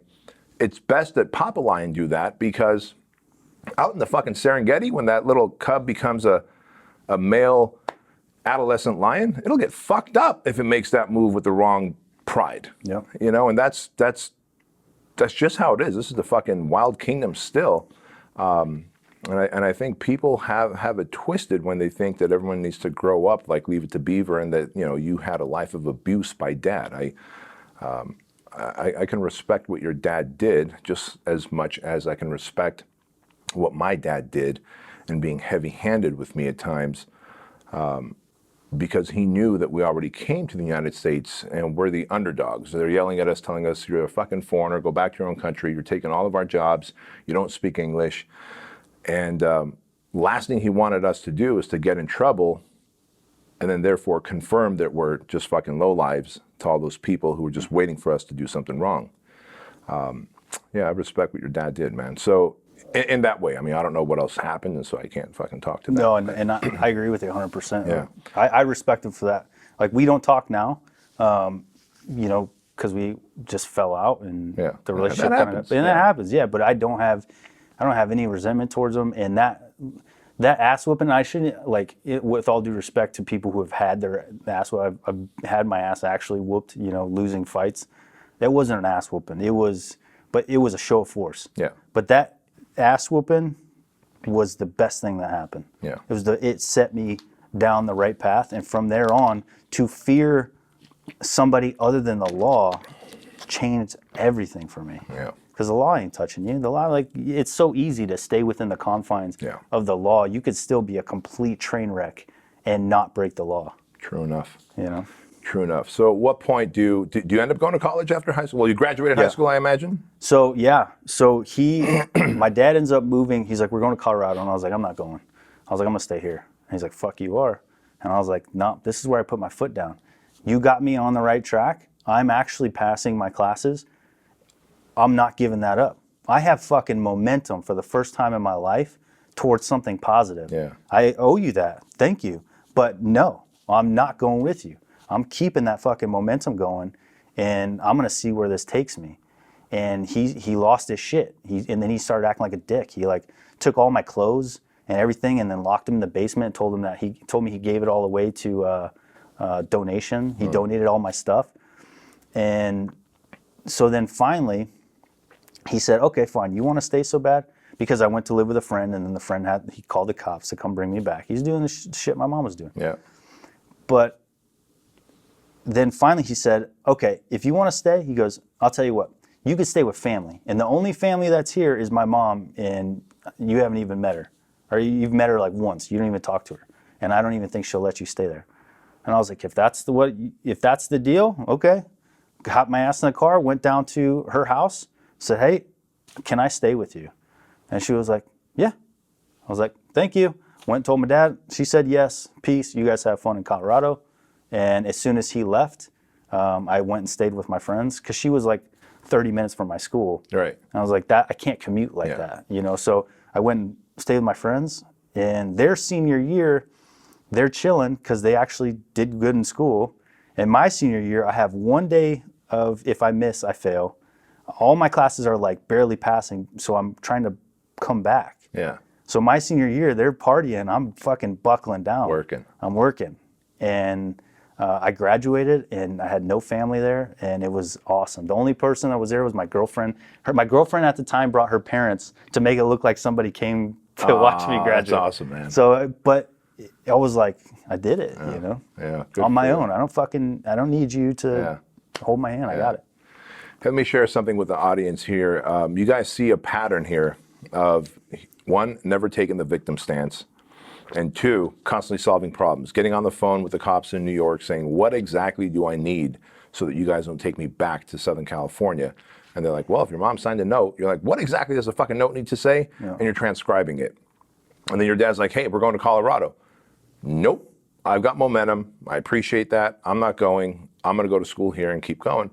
it's best that papa lion do that, because out in the fucking Serengeti, when that little cub becomes a male adolescent lion, it'll get fucked up if it makes that move with the wrong pride. Yep. You know, and that's just how it is. This is the fucking wild kingdom still. And I think people have it twisted when they think that everyone needs to grow up like Leave It to Beaver, and that, you know, you had a life of abuse by dad. I can respect what your dad did just as much as I can respect what my dad did, and being heavy-handed with me at times, because he knew that we already came to the United States and we're the underdogs. They're yelling at us, telling us, you're a fucking foreigner, go back to your own country, you're taking all of our jobs, you don't speak English. And last thing he wanted us to do is to get in trouble and then therefore confirm that we're just fucking lowlives to all those people who were just waiting for us to do something wrong. Yeah, I respect what your dad did, man. So in that way, I mean, I don't know what else happened, and so I can't fucking talk to that. No, and I agree with you 100%. Yeah. I respect him for that. Like, we don't talk now, you know, because we just fell out, and Yeah. the relationship That kind of, happens. and Yeah. that happens, yeah. But I don't have any resentment towards him, and that ass whooping, I shouldn't, like, with all due respect to people who have had their ass whooped, I've had my ass actually whooped, you know, losing fights. That wasn't an ass whooping. It was a show of force. Yeah. But that ass whooping was the best thing that happened. Yeah. It set me down the right path, and from there on, to fear somebody other than the law changed everything for me. Yeah. Because the law ain't touching you. The law, like, it's so easy to stay within the confines Yeah. of the law. You could still be a complete train wreck and not break the law. True enough. You know. True enough. So at what point do you end up going to college after high school? Well, you graduated high school, I imagine? So, yeah. So my dad ends up moving. He's like, we're going to Colorado. And I was like, I'm not going. I was like, I'm going to stay here. And he's like, fuck, you are. And I was like, no, this is where I put my foot down. You got me on the right track. I'm actually passing my classes. I'm not giving that up. I have fucking momentum for the first time in my life towards something positive. Yeah. I owe you that. Thank you. But no, I'm not going with you. I'm keeping that fucking momentum going, and I'm going to see where this takes me. And he lost his shit. And then he started acting like a dick. He, like, took all my clothes and everything and then locked them in the basement and told me he gave it all away to donation. He donated all my stuff. And so then finally he said, okay, fine, you want to stay so bad? Because I went to live with a friend, and then the friend he called the cops to come bring me back. He's doing the shit my mom was doing. Yeah. But then finally he said, okay, if you want to stay, he goes, I'll tell you what, you can stay with family. And the only family that's here is my mom, and you haven't even met her. Or you've met her like once. You don't even talk to her. And I don't even think she'll let you stay there. And I was like, if that's the deal, okay. Got my ass in the car, went down to her house, said, hey, can I stay with you? And she was like, yeah. I was like, thank you. Went and told my dad. She said, yes, peace. You guys have fun in Colorado. And as soon as he left, I went and stayed with my friends, because she was like 30 minutes from my school. Right. And I was like, I can't commute like that, you know? So I went and stayed with my friends, and their senior year, they're chilling because they actually did good in school. And my senior year, I have 1 day of, if I miss, I fail. All my classes are like barely passing, so I'm trying to come back. Yeah. So my senior year, they're partying, I'm fucking buckling down. I'm working. And I graduated, and I had no family there, and it was awesome. The only person that was there was my girlfriend. My girlfriend at the time brought her parents to make it look like somebody came to watch me graduate. That's awesome, man. So, but I was like, I did it, you know? Yeah. On my own. I don't need you to hold my hand. I got it. Let me share something with the audience here. You guys see a pattern here of, one, never taking the victim stance, and two, constantly solving problems. Getting on the phone with the cops in New York saying, what exactly do I need so that you guys don't take me back to Southern California? And they're like, well, if your mom signed a note, you're like, what exactly does the fucking note need to say? Yeah. And you're transcribing it. And then your dad's like, hey, we're going to Colorado. Nope, I've got momentum. I appreciate that. I'm not going. I'm going to go to school here and keep going.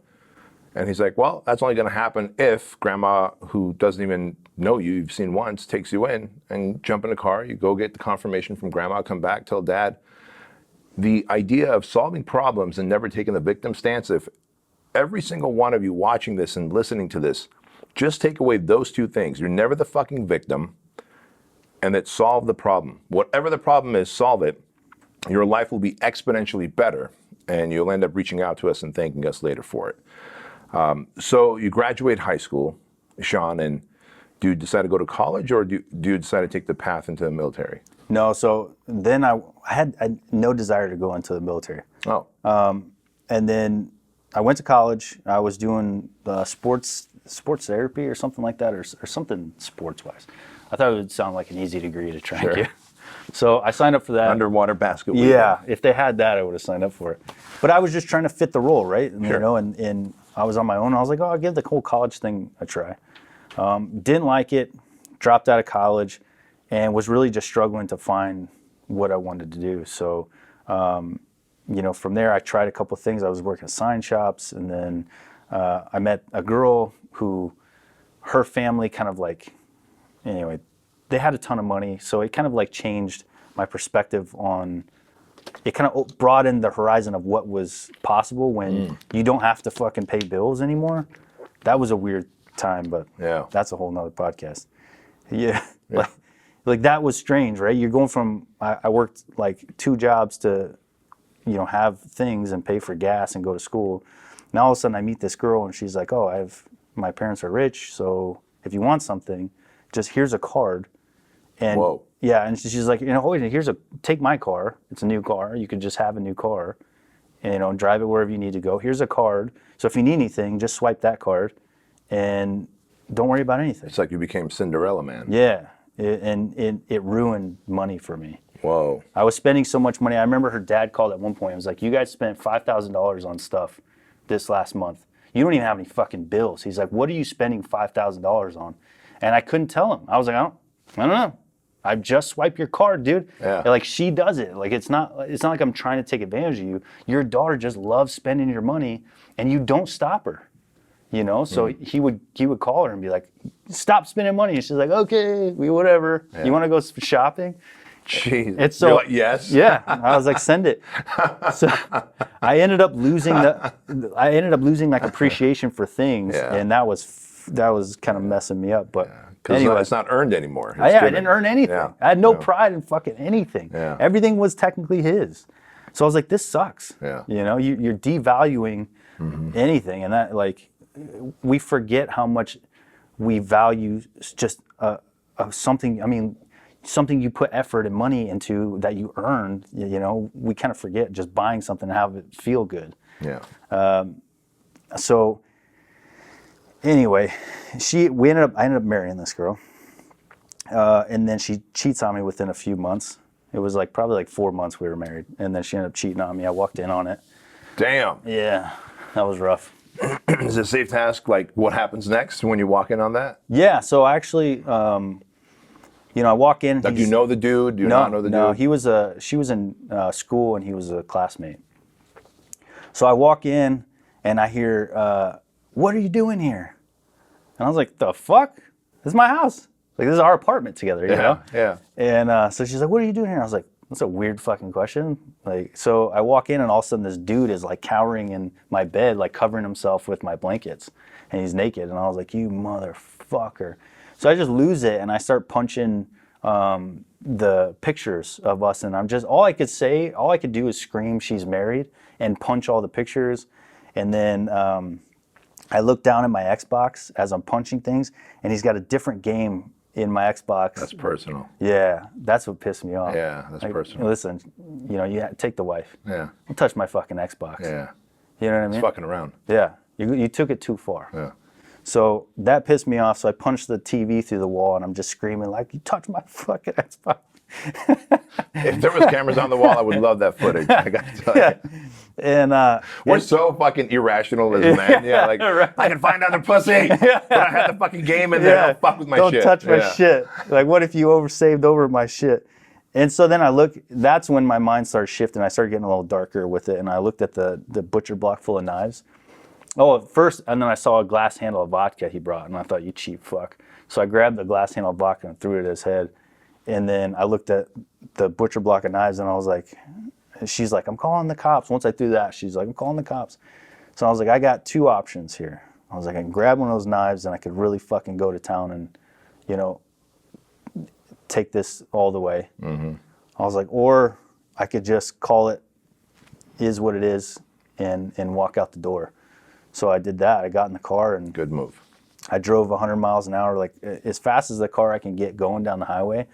And he's like, well, that's only going to happen if grandma, who doesn't even know you, you've seen once, takes you in and jump in the car. You go get the confirmation from grandma, come back, tell dad. The idea of solving problems and never taking the victim stance, if every single one of you watching this and listening to this, just take away those two things. You're never the fucking victim, and that solve the problem. Whatever the problem is, solve it. Your life will be exponentially better, and you'll end up reaching out to us and thanking us later for it. So you graduate high school, Sean, and do you decide to go to college, or do you decide to take the path into the military? No, so then I had no desire to go into the military. Oh. And then I went to college. I was doing sports therapy or something like that, or something sports-wise. I thought it would sound like an easy degree to try and get. So I signed up for that. Underwater basket. Yeah, if they had that, I would have signed up for it. But I was just trying to fit the role, right? And, you know, and I was on my own. I was like, oh, I'll give the whole college thing a try. Didn't like it, dropped out of college, and was really just struggling to find what I wanted to do. So, you know, from there, I tried a couple of things. I was working at sign shops, and then I met a girl who, her family kind of like, anyway, they had a ton of money, so it kind of like changed my perspective on, it kind of broadened the horizon of what was possible when you don't have to fucking pay bills anymore. That was a weird time, but that's a whole nother podcast. Yeah. Like that was strange, right? You're going from, I worked like 2 jobs to, you know, have things and pay for gas and go to school. Now all of a sudden I meet this girl and she's like, oh, my parents are rich, so if you want something, just here's a card. And yeah, and she's like, you know, take my car. It's a new car. You could just have a new car, and, you know, drive it wherever you need to go. Here's a card. So if you need anything, just swipe that card, and don't worry about anything. It's like you became Cinderella Man. Yeah, it ruined money for me. Whoa. I was spending so much money. I remember her dad called at one point. It was like, you guys spent $5,000 on stuff this last month. You don't even have any fucking bills. He's like, what are you spending $5,000 on? And I couldn't tell him. I was like, I don't know. I just swipe your card, dude. Yeah. Like, she does it. Like, it's not like I'm trying to take advantage of you. Your daughter just loves spending your money, and you don't stop her. You know? So he would call her and be like, stop spending money. And she's like, okay, whatever. Yeah. You want to go shopping? Jeez. It's so, you're like, yes. Yeah. I was like, send it. So I ended up losing like appreciation for things, and that was kind of messing me up. But anyway, it's not earned anymore. I didn't earn anything. Yeah. I had no pride in fucking anything. Yeah. Everything was technically his. So I was like, this sucks. Yeah. You know, you're devaluing anything, and that, like, we forget how much we value just something. I mean, something you put effort and money into that you earned. You know, we kind of forget just buying something and have it feel good. Yeah. So anyway, I ended up marrying this girl, and then she cheats on me within a few months. It was like probably like 4 months we were married, and then she ended up cheating on me. I walked in on it. Damn. Yeah, that was rough. Is it safe to ask, like, what happens next when you walk in on that? Yeah, so I actually, you know, I walk in. Like, do you know the dude? Do you not know the dude? No, she was in school, and he was a classmate. So I walk in, and I hear what are you doing here? And I was like, the fuck? This is my house. Like, this is our apartment together, you know? Yeah. And so she's like, what are you doing here? I was like, that's a weird fucking question. Like, so I walk in and all of a sudden this dude is like cowering in my bed, like covering himself with my blankets, and he's naked. And I was like, you motherfucker. So I just lose it and I start punching the pictures of us. And I'm just, all I could do is scream, she's married, and punch all the pictures. And then I look down at my Xbox as I'm punching things, and he's got a different game in my Xbox. That's personal. Yeah, that's what pissed me off. Yeah, that's like, personal. Listen, you know, you take the wife. Yeah. Don't touch my fucking Xbox. Yeah. You know what I mean? It's fucking around. Yeah, you took it too far. Yeah. So that pissed me off. So I punched the TV through the wall, and I'm just screaming like, "You touched my fucking Xbox!" If there was cameras on the wall, I would love that footage. I got to tell you. And we're so fucking irrational as men. Yeah, like right. I can find other pussy, but I have the fucking game in there. Yeah. Don't fuck with my Don't shit. touch my shit. Like, what if you saved over my shit? And so then that's when my mind started shifting. I started getting a little darker with it, and I looked at the butcher block full of knives. Oh, at first, and then I saw a glass handle of vodka he brought, and I thought, you cheap fuck. So I grabbed the glass handle of vodka and threw it at his head. And then I looked at the butcher block of knives, and I was like, she's like, I'm calling the cops. Once I threw that, she's like, I'm calling the cops. So I was like, I got two options here. I was like, I can grab one of those knives, and I could really fucking go to town and, you know, take this all the way. Mm-hmm. I was like, or I could just call it is what it is and walk out the door. So I did that. I got in the car and Good move. I drove 100 miles an hour, like as fast as the car I can get going down the highway.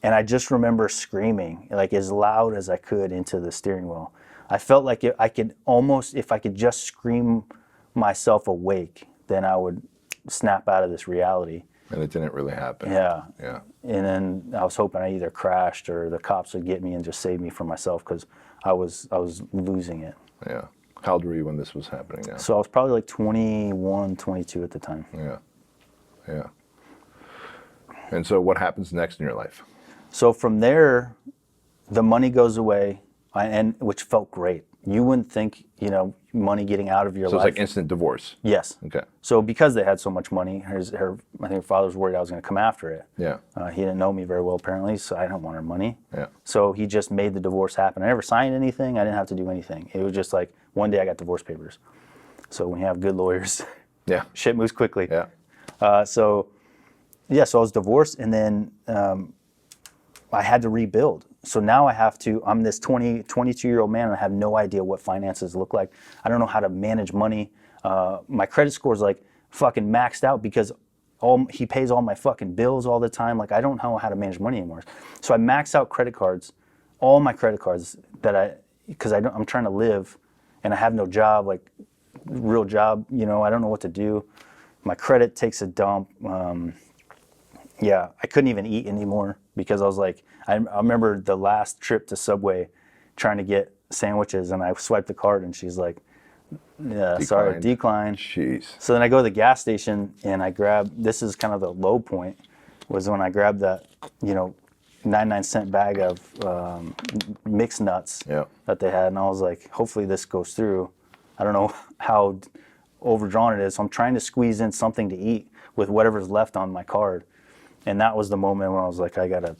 And I just remember screaming like as loud as I could into the steering wheel. I felt like I could almost, if I could just scream myself awake, then I would snap out of this reality. And it didn't really happen. Yeah. Yeah. And then I was hoping I either crashed or the cops would get me and just save me from myself because I was losing it. Yeah. How old were you when this was happening now? So I was probably like 21, 22 at the time. Yeah. Yeah. And so what happens next in your life? So from there, the money goes away, and which felt great. You wouldn't think, you know, money getting out of your So life. it's like instant divorce. Yes. Okay. So because they had so much money, I think her father was worried I was going to come after it. Yeah. He didn't know me very well apparently, so I didn't want her money. Yeah. So he just made the divorce happen. I never signed anything. I didn't have to do anything. It was just like one day I got divorce papers. So when you have good lawyers, Yeah. shit moves quickly. Yeah. So I was divorced, and then I had to rebuild. So now I'm this 22-year-old man, and I have no idea what finances look like. I don't know how to manage money. My credit score is like fucking maxed out because he pays all my fucking bills all the time. Like I don't know how to manage money anymore. So I maxed out credit cards, all my credit cards because I'm trying to live, and I have no job, like real job. You know, I don't know what to do. My credit takes a dump. I couldn't even eat anymore because I was like, I remember the last trip to Subway trying to get sandwiches, and I swiped the card and she's like, yeah, sorry, decline. Jeez. So then I go to the gas station and I grab, this is kind of the low point, was when I grabbed that, 99-cent bag of mixed nuts that they had. And I was like, hopefully this goes through. I don't know how overdrawn it is. So I'm trying to squeeze in something to eat with whatever's left on my card. And that was the moment when I was like, I gotta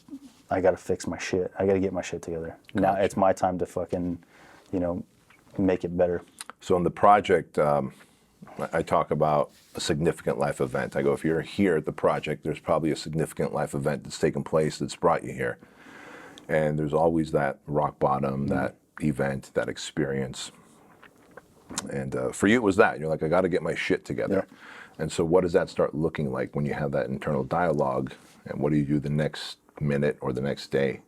fix my shit. I gotta get my shit together. Gotcha. Now it's my time to fucking, make it better. So in the project, I talk about a significant life event. I go, if you're here at the project, there's probably a significant life event that's taken place that's brought you here. And there's always that rock bottom, that event, that experience. And for you, it was that. You're like, I got to get my shit together. Yeah. And so what does that start looking like when you have that internal dialogue? And what do you do the next minute or the next day?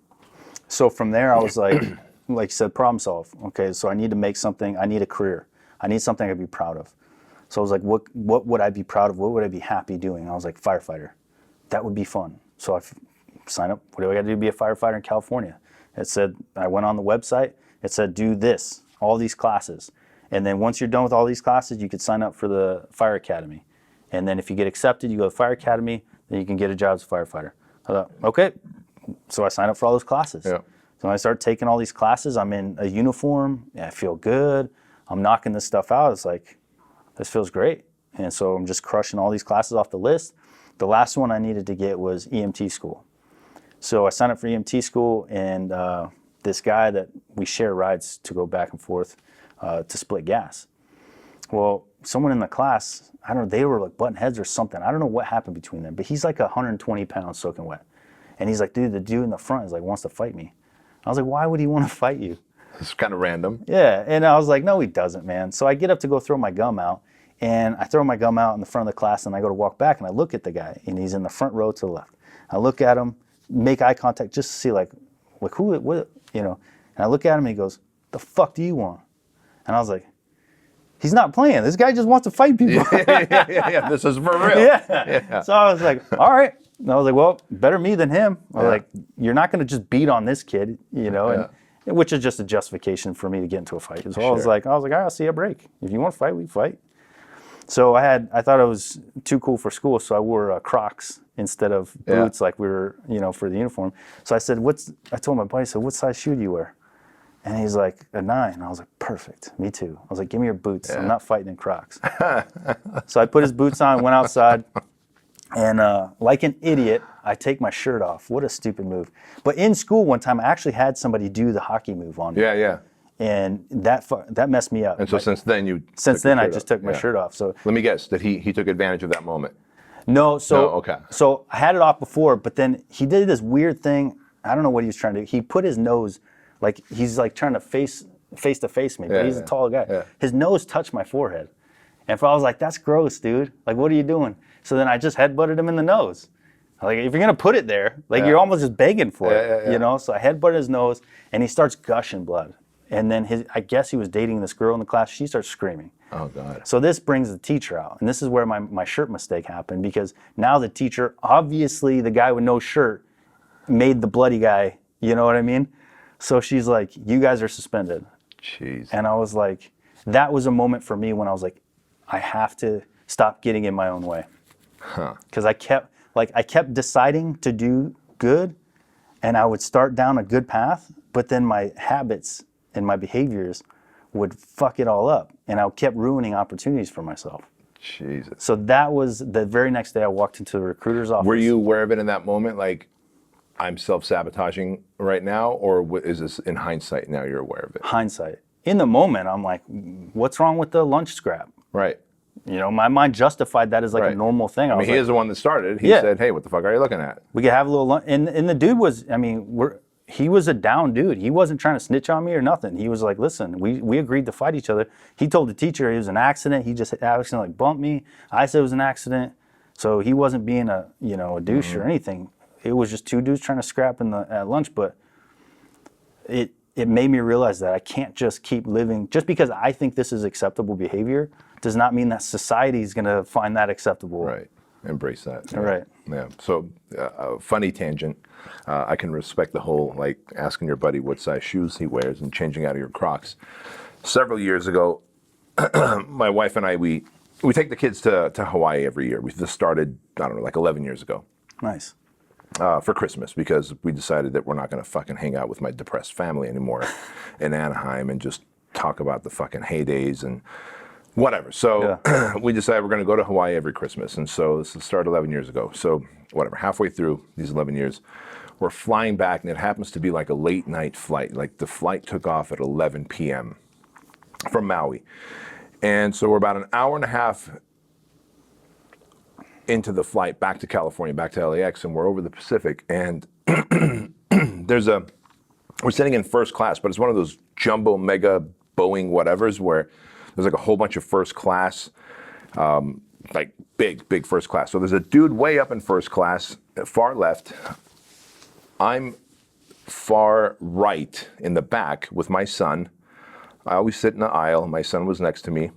So from there, I was like you said, problem solve. Okay, so I need to make something. I need a career. I need something I'd be proud of. So I was like, what would I be proud of? What would I be happy doing? I was like, firefighter. That would be fun. So I signed up. What do I got to do to be a firefighter in California? It said, I went on the website. It said, do this, all these classes. And then once you're done with all these classes, you could sign up for the fire academy. And then if you get accepted, you go to the fire academy, then you can get a job as a firefighter. I thought, okay. So I signed up for all those classes. Yeah. So when I started taking all these classes, I'm in a uniform. I feel good. I'm knocking this stuff out. It's like, this feels great. And so I'm just crushing all these classes off the list. The last one I needed to get was EMT school. So I signed up for EMT school, and this guy that we share rides to go back and forth to split gas. Well, someone in the class, I don't know, they were like button heads or something. I don't know what happened between them, but he's like 120 pounds soaking wet. And he's like, dude, the dude in the front is like, wants to fight me. I was like, why would he want to fight you? It's kind of random. Yeah, and I was like, no, he doesn't, man. So I get up to go throw my gum out, and I throw my gum out in the front of the class, and I go to walk back, and I look at the guy, and he's in the front row to the left. I look at him, make eye contact just to see like who, what, you know. And I look at him, and he goes, the fuck do you want? And I was like, he's not playing. This guy just wants to fight people. Yeah. This is for real. Yeah. So I was like, all right. And I was like, well, better me than him. I was like, you're not going to just beat on this kid, you know, and which is just a justification for me to get into a fight. So I was like, all right, I'll see a break. If you want to fight, we fight. So I thought it was too cool for school, so I wore Crocs instead of boots like we were, you know, for the uniform. So I said, I told my buddy, I said, what size shoe do you wear? And he's like, a 9. And I was like, perfect, me too. I was like, give me your boots. I'm not fighting in Crocs. So I put his boots on, went outside, and like an idiot, I take my shirt off. What a stupid move. But in school one time, I actually had somebody do the hockey move on me. Yeah. And that messed me up. And so since then I just took my shirt off. So let me guess that he took advantage of that moment. No, okay. So I had it off before, but then he did this weird thing. I don't know what he was trying to do. He put his nose, like he's like trying to face to face me, but he's a tall guy. Yeah. His nose touched my forehead. And I was like, that's gross, dude. Like, what are you doing? So then I just headbutted him in the nose. Like, if you're gonna put it there, like you're almost just begging for it, you know? So I headbutted his nose, and he starts gushing blood. And then I guess he was dating this girl in the class. She starts screaming. Oh, God. So this brings the teacher out. And this is where my shirt mistake happened, because now the teacher, obviously the guy with no shirt, made the bloody guy, you know what I mean? So she's like, you guys are suspended. Jeez. And I was like, that was a moment for me when I was like, I have to stop getting in my own way. Because I kept deciding to do good, and I would start down a good path, but then my habits and my behaviors would fuck it all up, and I kept ruining opportunities for myself. Jesus. So that was the very next day I walked into the recruiter's office. Were you aware of it in that moment, like, I'm self-sabotaging right now, or is this in hindsight now you're aware of it? Hindsight. In the moment, I'm like, what's wrong with the lunch scrap? Right. You know, my mind justified that as like a normal thing. I mean, he is the one that started. He said, hey, what the fuck are you looking at? We could have a little lunch. And the dude was, I mean, he was a down dude. He wasn't trying to snitch on me or nothing. He was like, listen, we agreed to fight each other. He told the teacher it was an accident. He just accidentally like bumped me. I said it was an accident. So he wasn't being a douche or anything. It was just two dudes trying to scrap at lunch. But it made me realize that I can't just keep living. Just because I think this is acceptable behavior does not mean that society is going to find that acceptable. Right. Embrace that. Right. Yeah. So, funny tangent. I can respect the whole, like, asking your buddy what size shoes he wears and changing out of your Crocs. Several years ago, my wife and I, we take the kids to Hawaii every year. We just started, I don't know, like 11 years ago. Nice. For Christmas, because we decided that we're not going to fucking hang out with my depressed family anymore in Anaheim and just talk about the fucking heydays and whatever. So we decided we're going to go to Hawaii every Christmas. And so this started 11 years ago. So whatever, halfway through these 11 years, we're flying back, and it happens to be like a late night flight. Like the flight took off at 11 p.m. from Maui. And so we're about an hour and a half into the flight back to California, back to LAX, and we're over the Pacific. And we're sitting in first class, but it's one of those jumbo mega Boeing whatevers where there's like a whole bunch of first class, like big first class. So there's a dude way up in first class, far left. I'm far right in the back with my son. I always sit in the aisle. My son was next to me.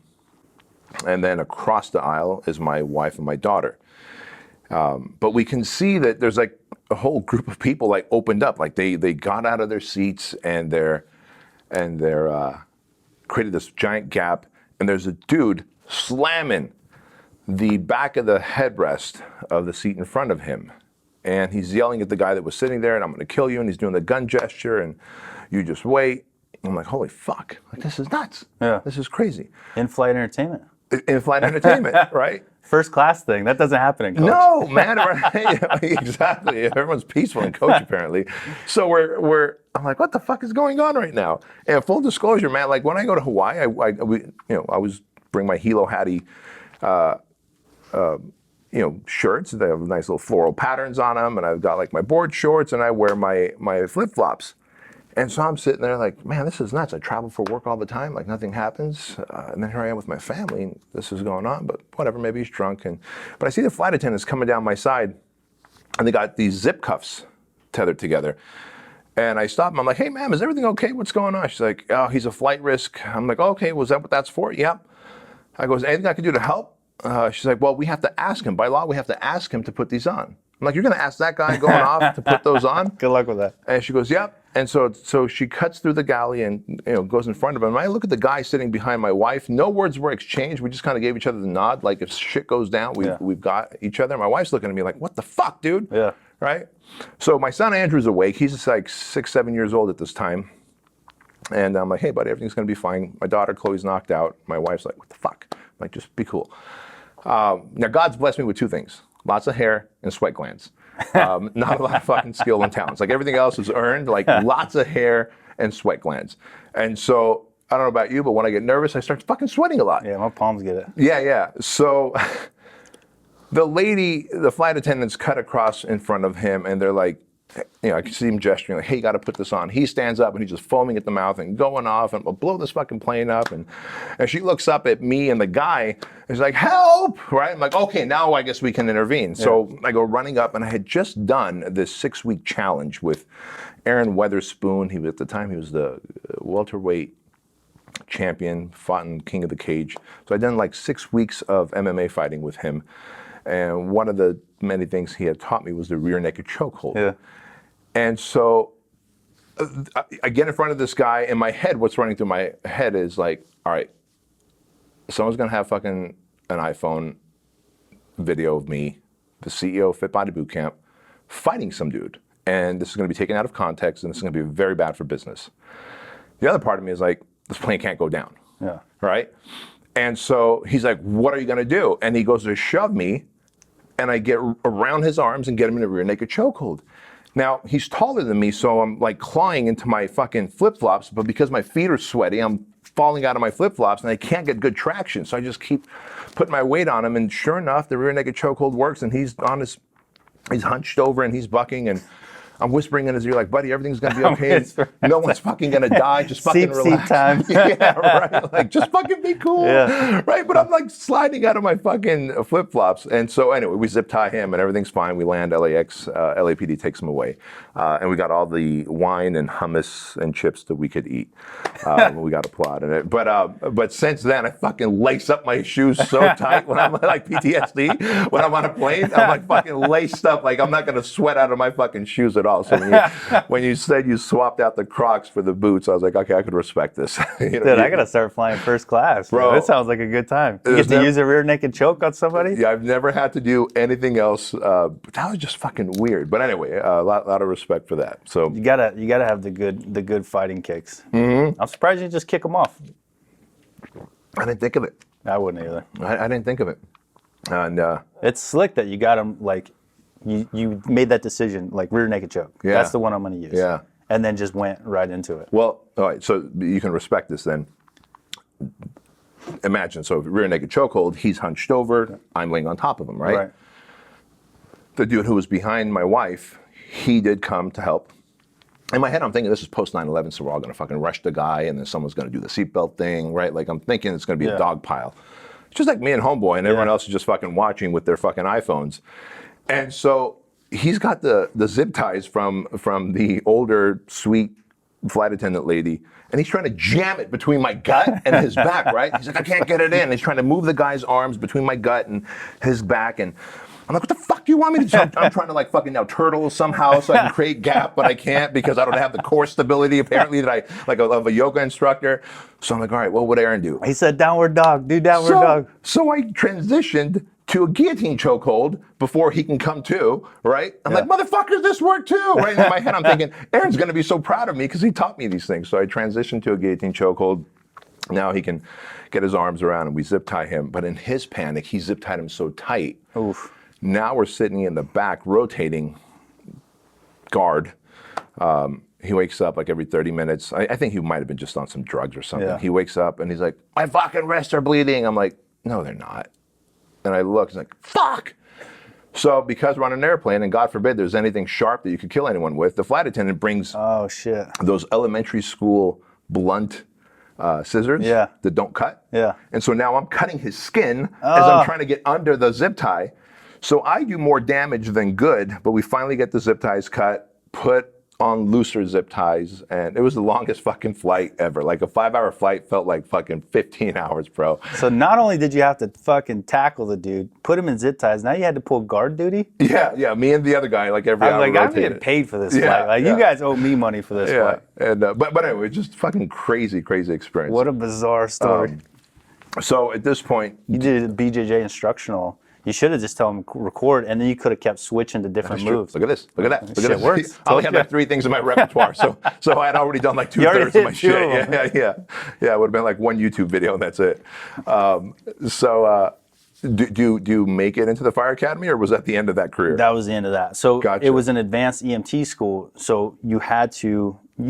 And then across the aisle is my wife and my daughter. But we can see that there's like a whole group of people like opened up, like they got out of their seats and they're created this giant gap. And there's a dude slamming the back of the headrest of the seat in front of him. And he's yelling at the guy that was sitting there, and I'm going to kill you. And he's doing the gun gesture, and you just wait. I'm like, holy fuck, like this is nuts. Yeah. This is crazy. In-flight entertainment. in-flight entertainment, right? First class thing. That doesn't happen in coach. No, man. Exactly. Everyone's peaceful in coach, apparently. So I'm like, what the fuck is going on right now? And full disclosure, man, like when I go to Hawaii, I always bring my Hilo Hattie, shirts. They have nice little floral patterns on them, and I've got like my board shorts, and I wear my flip flops. And so I'm sitting there like, man, this is nuts. I travel for work all the time, like nothing happens. And then here I am with my family, and this is going on, but whatever, maybe he's drunk. But I see the flight attendants coming down my side, and they got these zip cuffs tethered together. And I stop them. I'm like, hey, ma'am, is everything okay? What's going on? She's like, oh, he's a flight risk. I'm like, okay, was that what that's for? Yep. I go, is there anything I can do to help? She's like, well, we have to ask him. By law, we have to ask him to put these on. I'm like, you're going to ask that guy going off to put those on? Good luck with that. And she goes, yep. And so she cuts through the galley and goes in front of him. And I look at the guy sitting behind my wife. No words were exchanged. We just kind of gave each other the nod. Like if shit goes down, we've got each other. My wife's looking at me like, what the fuck, dude? Yeah. Right? So my son Andrew's awake. He's just like 6, 7 years old at this time. And I'm like, hey, buddy, everything's going to be fine. My daughter, Chloe's knocked out. My wife's like, what the fuck? I'm like, just be cool. Now, God's blessed me with 2 things. Lots of hair and sweat glands. Not a lot of fucking skill and talents. Like everything else is earned, like lots of hair and sweat glands. And so, I don't know about you, but when I get nervous, I start fucking sweating a lot. Yeah, my palms get it. Yeah. So the flight attendants cut across in front of him, and they're like, I can see him gesturing, like, hey, you got to put this on. He stands up, and he's just foaming at the mouth and going off, and we'll blow this fucking plane up. And she looks up at me and the guy, and she's like, help, right? I'm like, okay, now I guess we can intervene. Yeah. So I go running up, and I had just done this 6-week challenge with Aaron Weatherspoon. At the time, he was the welterweight champion, fought in King of the Cage. So I'd done like 6 weeks of MMA fighting with him. And one of the many things he had taught me was the rear naked chokehold. Yeah. And so I get in front of this guy. In my head, what's running through my head is like, all right, someone's going to have fucking an iPhone video of me, the CEO of Fit Body Bootcamp, fighting some dude. And this is going to be taken out of context, and this is going to be very bad for business. The other part of me is like, this plane can't go down. Yeah. Right? And so he's like, what are you going to do? And he goes to shove me, and I get around his arms and get him in a rear naked chokehold. Now, he's taller than me, so I'm like clawing into my fucking flip-flops, but because my feet are sweaty, I'm falling out of my flip-flops, and I can't get good traction. So I just keep putting my weight on him, and sure enough, the rear naked chokehold works, and he's hunched over, and he's bucking, and I'm whispering in his ear like, buddy, everything's going to be okay. No one's fucking going to die. Just fucking relax. Seat time. Yeah, right. Like, just fucking be cool. Yeah. Right? But I'm like sliding out of my fucking flip-flops. And so anyway, we zip tie him and everything's fine. We land LAX. LAPD takes him away. And we got all the wine and hummus and chips that we could eat. We got a plot in it. But since then, I fucking lace up my shoes so tight when I'm like PTSD. When I'm on a plane, I'm like fucking laced up. Like I'm not going to sweat out of my fucking shoes at all. So when you said you swapped out the Crocs for the boots, I was like, okay, I could respect this. Dude, I gotta start flying first class, bro. That sounds like a good time. You get to use a rear naked choke on somebody. Yeah, I've never had to do anything else. But that was just fucking weird. But anyway, a lot of respect for that. So you gotta have the good fighting kicks. Mm-hmm. I'm surprised you just kick them off. I didn't think of it. I wouldn't either. I didn't think of it. And it's slick that you got them like. You made that decision, like rear naked choke. Yeah. That's the one I'm going to use. Yeah. And then just went right into it. Well, all right, so you can respect this then. Imagine, so rear naked chokehold, he's hunched over, I'm laying on top of him, right? Right. The dude who was behind my wife, he did come to help. In my head, I'm thinking this is post 9/11, so we're all going to fucking rush the guy, and then someone's going to do the seatbelt thing, right? Like I'm thinking it's going to be a dog pile. It's just like me and homeboy, and everyone else is just fucking watching with their fucking iPhones. And so he's got the zip ties from the older, sweet flight attendant lady, and he's trying to jam it between my gut and his back, right? He's like, I can't get it in. He's trying to move the guy's arms between my gut and his back, and I'm like, what the fuck do you want me to do? I'm trying to like fucking now turtle somehow so I can create gap, but I can't because I don't have the core stability apparently that I, like of a yoga instructor. So I'm like, all right, what would Aaron do? He said downward dog, do downward dog. So I transitioned to a guillotine chokehold before he can come to, right? I'm like, motherfucker, this worked too, right? In my head, I'm thinking, Aaron's gonna be so proud of me because he taught me these things. So I transitioned to a guillotine chokehold. Now he can get his arms around and we zip tie him. But in his panic, he zip tied him so tight. Oof. Now we're sitting in the back rotating guard. He wakes up like every 30 minutes. I think he might have been just on some drugs or something. Yeah. He wakes up and he's like, my fucking wrists are bleeding. I'm like, no, they're not. And I look, he's like, fuck. So because we're on an airplane and God forbid there's anything sharp that you could kill anyone with, the flight attendant brings Oh, shit. those elementary school blunt scissors Yeah. that don't cut. Yeah. And so now I'm cutting his skin as I'm trying to get under the zip tie. So I do more damage than good, but we finally get the zip ties cut, put on looser zip ties, and it was the longest fucking flight ever. Like a 5-hour flight felt like fucking 15 hours, bro. So not only did you have to fucking tackle the dude, put him in zip ties, now you had to pull guard duty? Yeah, me and the other guy, like every I hour was like, I'm rotated. getting paid for this Yeah, flight. Like, yeah. you guys owe me money for this Yeah, flight. and but anyway, just fucking crazy experience. What a bizarre story. So at this point, You did a BJJ instructional. You should have just told him record, and then you could have kept switching to different that's true. moves. Look at this. Look at that. Look Shit at this. works. I only had Told like 3 things in my repertoire, so I had already done like You already 2/3 of my did 2 shit. of them. Yeah. It would have been like one YouTube video and that's it. Do you make it into the fire academy, or was that the end of that career? That was the end of that. So Gotcha. it was an advanced EMT school. So you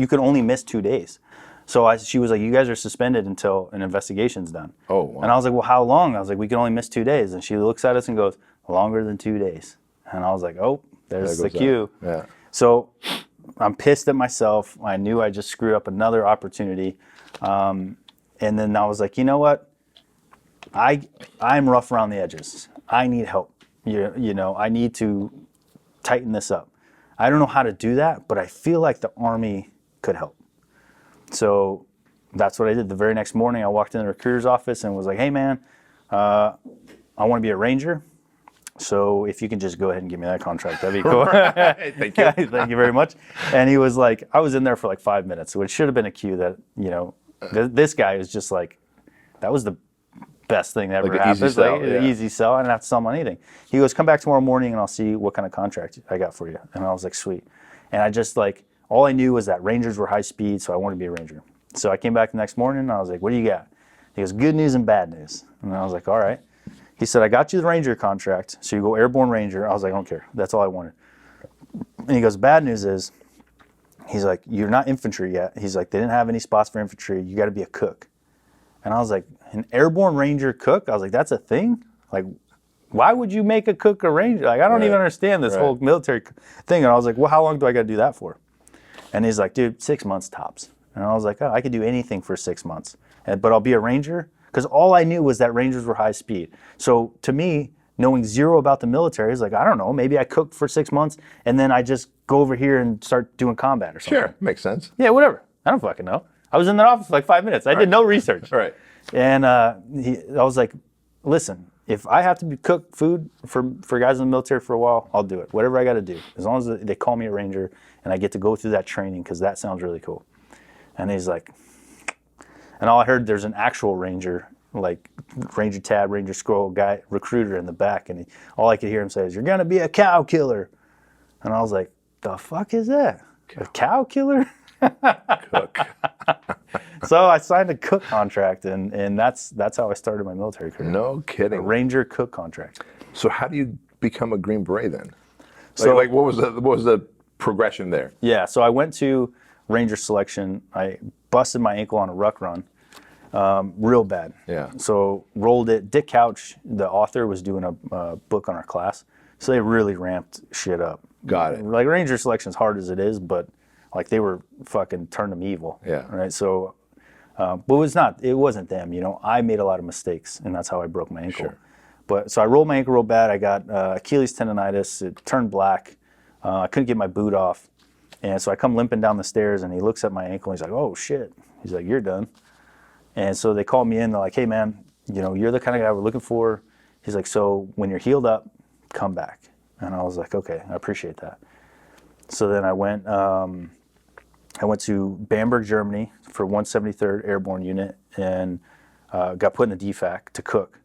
could only miss 2 days. So she was like, you guys are suspended until an investigation's done. Oh, wow. And I was like, well, how long? I was like, we can only miss 2 days. And she looks at us and goes, longer than 2 days. And I was like, oh, there's the goes cue. that. Yeah. So I'm pissed at myself. I knew I just screwed up another opportunity. And then I was like, you know what? I'm rough around the edges. I need help. You know, I need to tighten this up. I don't know how to do that, but I feel like the Army could help. So that's what I did. The very next morning, I walked in the recruiter's office and was like, hey, man, I want to be a Ranger. So if you can just go ahead and give me that contract, that'd be cool. Thank you. Thank you very much. And he was like, I was in there for like 5 minutes, which should have been a cue that, you know, this guy is just like, that was the best thing that ever Like an happened. easy sell, Like, yeah. easy sell. I didn't have to sell him anything. He goes, come back tomorrow morning and I'll see what kind of contract I got for you. And I was like, sweet. And I just like, all I knew was that Rangers were high speed, so I wanted to be a Ranger. So I came back the next morning and I was like, what do you got? He goes, good news and bad news. And I was like, all right. He said, I got you the Ranger contract, so you go Airborne Ranger. I was like, I don't care. That's all I wanted. And he goes, bad news is, he's like, you're not infantry yet. He's like, they didn't have any spots for infantry. You got to be a cook. And I was like, an Airborne Ranger cook? I was like, that's a thing? Like, why would you make a cook a Ranger? Like, I don't even understand this whole military thing. And I was like, well, how long do I got to do that for? And he's like, dude, 6 months tops. And I was like, oh, I could do anything for 6 months. But I'll be a Ranger? Because all I knew was that Rangers were high speed. So to me, knowing zero about the military is like, I don't know, maybe I cook for 6 months and then I just go over here and start doing combat or something. Sure, makes sense. Yeah, whatever. I don't fucking know. I was in that office for like 5 minutes. I did no research. Right. And I was like, listen, if I have to cook food for guys in the military for a while, I'll do it. Whatever I got to do. As long as they call me a Ranger and I get to go through that training, because that sounds really cool. And he's like, and all I heard, there's an actual Ranger, like Ranger Tab, Ranger Scroll guy, recruiter in the back. And all I could hear him say is, you're going to be a cow killer. And I was like, the fuck is that? A cow killer? Cook. So I signed a cook contract, and that's how I started my military career. No kidding. A Ranger cook contract. So how do you become a Green Beret then? So- like what was the progression there? Yeah, so I went to Ranger selection. I busted my ankle on a ruck run, real bad. Yeah. So rolled it. Dick Couch, the author, was doing a book on our class, so they really ramped shit up. Got it. Like Ranger selection, as hard as it is, but like they were fucking turned them evil. Yeah. Right. So, but it wasn't them. You know, I made a lot of mistakes, and that's how I broke my ankle. Sure. But so I rolled my ankle real bad. I got Achilles tendonitis. It turned black. I couldn't get my boot off. And so I come limping down the stairs, and he looks at my ankle, and he's like, oh, shit. He's like, you're done. And so they called me in. They're like, hey, man, you know, you're the kind of guy we're looking for. He's like, so when you're healed up, come back. And I was like, okay, I appreciate that. So then I went to Bamberg, Germany for 173rd Airborne Unit, and got put in a DFAC to cook.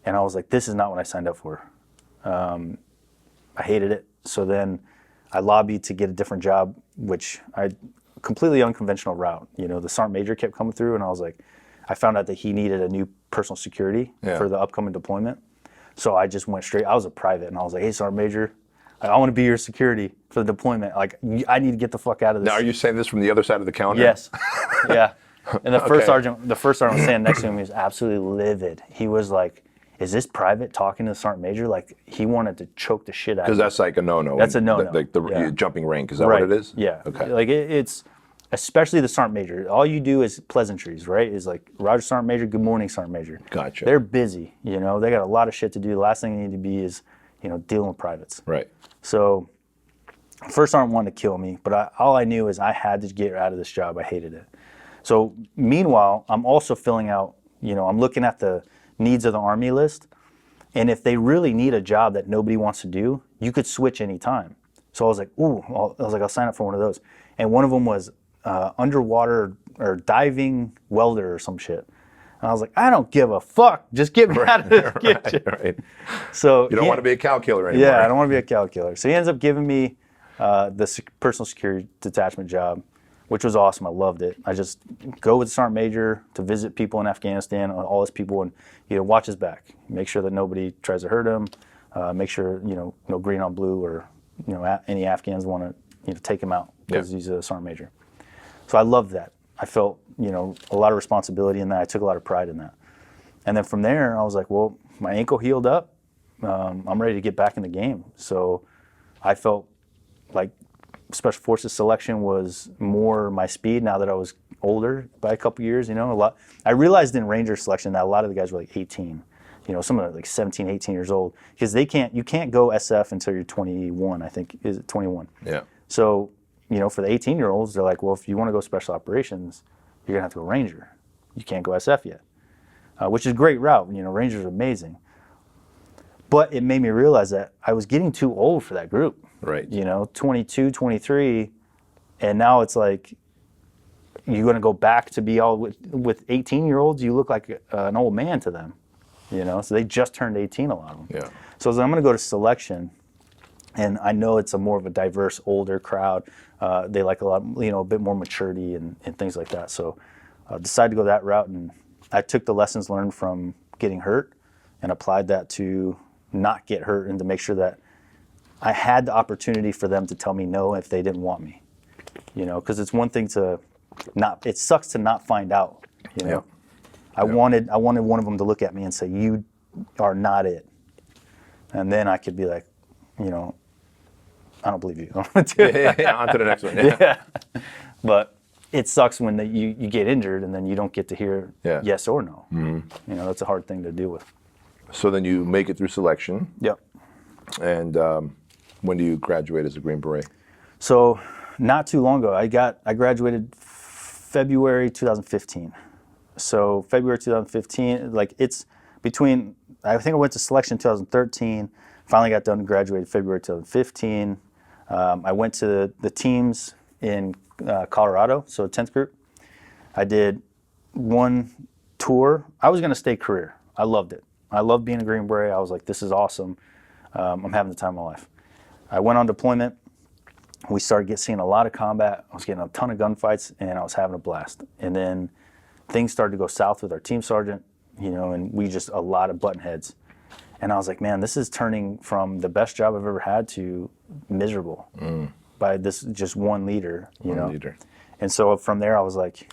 And I was like, this is not what I signed up for. I hated it. So then I lobbied to get a different job, which completely unconventional route. You know, the Sergeant Major kept coming through, and I was like, I found out that he needed a new personal security for the upcoming deployment. So I just went straight. I was a private, and I was like, "Hey, Sergeant Major, I want to be your security for the deployment. Like, I need to get the fuck out of this." Now, are you saying this from the other side of the counter? Yes. Yeah. And the first sergeant was standing next to him. He was absolutely livid. He was like, "Is this private talking to the Sergeant Major?" Like, he wanted to choke the shit out of him. Because that's like a no-no. That's a no-no. Like the jumping rank. Is that right. what it is? Yeah. Okay. Like, it's, especially the Sergeant Major, all you do is pleasantries, right? Is like, "Roger, Sergeant Major, good morning, Sergeant Major." Gotcha. They're busy, you know, they got a lot of shit to do. The last thing they need to be is, you know, dealing with privates. Right. So, first sergeant wanted to kill me, but all I knew is I had to get out of this job. I hated it. So, meanwhile, I'm also filling out, you know, I'm looking at the needs of the Army list, and if they really need a job that nobody wants to do, you could switch anytime. So I was like, ooh, I'll sign up for one of those. And one of them was underwater or diving welder or some shit. And I was like, I don't give a fuck. Just get me out of this kitchen. Right. So You don't want to be a cow killer anymore. Yeah, I don't want to be a cow killer. So he ends up giving me the personal security detachment job, which was awesome. I loved it. I just go with the Sergeant Major to visit people in Afghanistan, all his people, and, you know, watch his back. Make sure that nobody tries to hurt him. Make sure, you know, no green on blue, or, you know, any Afghans want to, you know, take him out because he's a Sergeant Major. So I loved that. I felt, you know, a lot of responsibility in that. I took a lot of pride in that. And then from there, I was like, well, my ankle healed up. I'm ready to get back in the game. So I felt like Special Forces selection was more my speed now that I was older by a couple years, you know, a lot. I realized in Ranger selection that a lot of the guys were like 18, you know, some of them like 17, 18 years old, because you can't go SF until you're 21, I think. Is it 21? Yeah. So, you know, for the 18-year-olds, they're like, well, if you want to go special operations, you're going to have to go Ranger. You can't go SF yet, which is a great route. You know, Ranger's amazing. But it made me realize that I was getting too old for that group. Right. You know, 22, 23, and now it's like, you're going to go back to be all with 18-year-olds, you look like an old man to them, you know? So they just turned 18, a lot of them. Yeah. So I was like, I'm going to go to selection, and I know it's a more of a diverse, older crowd. They like a lot, you know, a bit more maturity and things like that. So I decided to go that route, and I took the lessons learned from getting hurt and applied that to not get hurt, and to make sure that I had the opportunity for them to tell me no if they didn't want me, you know, because it's one thing to not, it sucks to not find out, you know. I wanted one of them to look at me and say, you are not it. And then I could be like, you know, I don't believe you. On to the next one. Yeah. But it sucks when you get injured and then you don't get to hear yes or no. Mm-hmm. You know, that's a hard thing to deal with. So then you make it through selection. Yep. And when do you graduate as a Green Beret? So not too long ago, I graduated February 2015. So February 2015, like it's between, I think I went to selection in 2013, finally got done and graduated February 2015. I went to the teams in Colorado, so 10th group. I did one tour. I was gonna stay career. I loved it. I loved being a Green Beret. I was like, this is awesome. I'm having the time of my life. I went on deployment. We started seeing a lot of combat. I was getting a ton of gunfights, and I was having a blast. And then things started to go south with our team sergeant, you know, and we just, a lot of button heads. And I was like, man, this is turning from the best job I've ever had to miserable by this just one leader, you know. And so from there, I was like,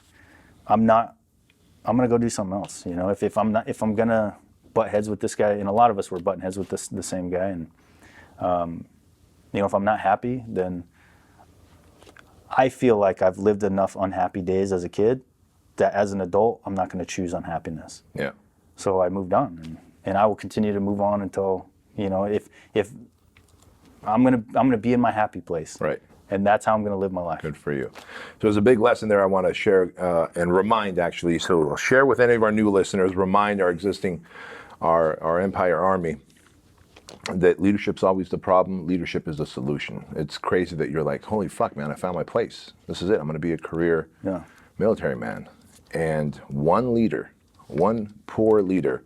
I'm gonna go do something else, you know. If I'm gonna butt heads with this guy, and a lot of us were butting heads with the same guy, and you know, if I'm not happy, then I feel like I've lived enough unhappy days as a kid that as an adult, I'm not going to choose unhappiness. Yeah. So I moved on, and I will continue to move on until, you know, if I'm gonna be in my happy place. Right. And that's how I'm going to live my life. Good for you. So there's a big lesson there I want to share and remind, actually. So I'll share with any of our new listeners, remind our existing, our Empire Army, that leadership's always the problem. Leadership is the solution. It's crazy that you're like, holy fuck, man, I found my place. This is it. I'm going to be a career military man. And one leader, one poor leader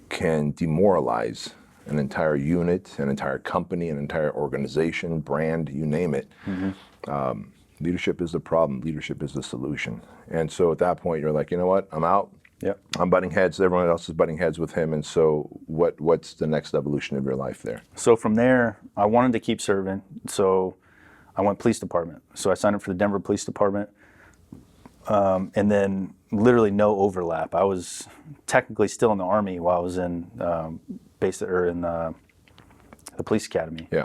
can demoralize an entire unit, an entire company, an entire organization, brand, you name it. Mm-hmm. Leadership is the problem. Leadership is the solution. And so at that point, you're like, you know what? I'm out. Yep. I'm butting heads. Everyone else is butting heads with him. And so what's the next evolution of your life there? So from there, I wanted to keep serving. So I went police department. So I signed up for the Denver Police Department. And then literally no overlap. I was technically still in the Army while I was in the police academy. Yeah.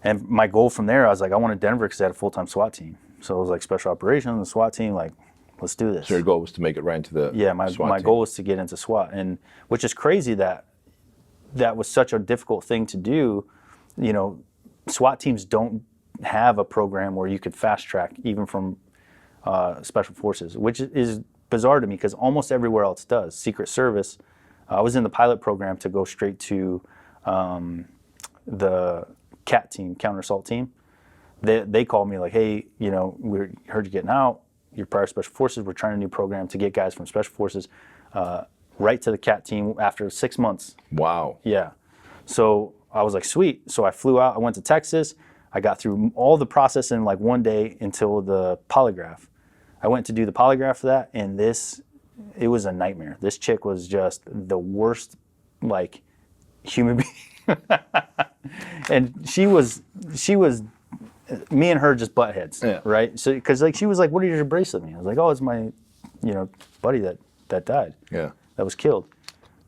And my goal from there, I was like, I wanted Denver because I had a full-time SWAT team. So it was like special operations, the SWAT team, like, let's do this. So your goal was to make it right into the my goal was to get into SWAT, and which is crazy that was such a difficult thing to do. You know, SWAT teams don't have a program where you could fast track even from special forces, which is bizarre to me because almost everywhere else does. Secret Service, I was in the pilot program to go straight to the CAT team, counter assault team. They called me like, hey, you know, we heard you getting out. Your prior special forces, we're trying a new program to get guys from special forces right to the CAT team after 6 months. Wow. Yeah. So I was like, sweet. So I flew out. I went to Texas. I got through all the process in like one day until the polygraph. I went to do the polygraph for that, and it was a nightmare. This chick was just the worst, like, human being. And she was, me and her just butt heads, right? So, because like she was like, "What is your bracelet mean?" I was like, "Oh, it's my, buddy that died, that was killed."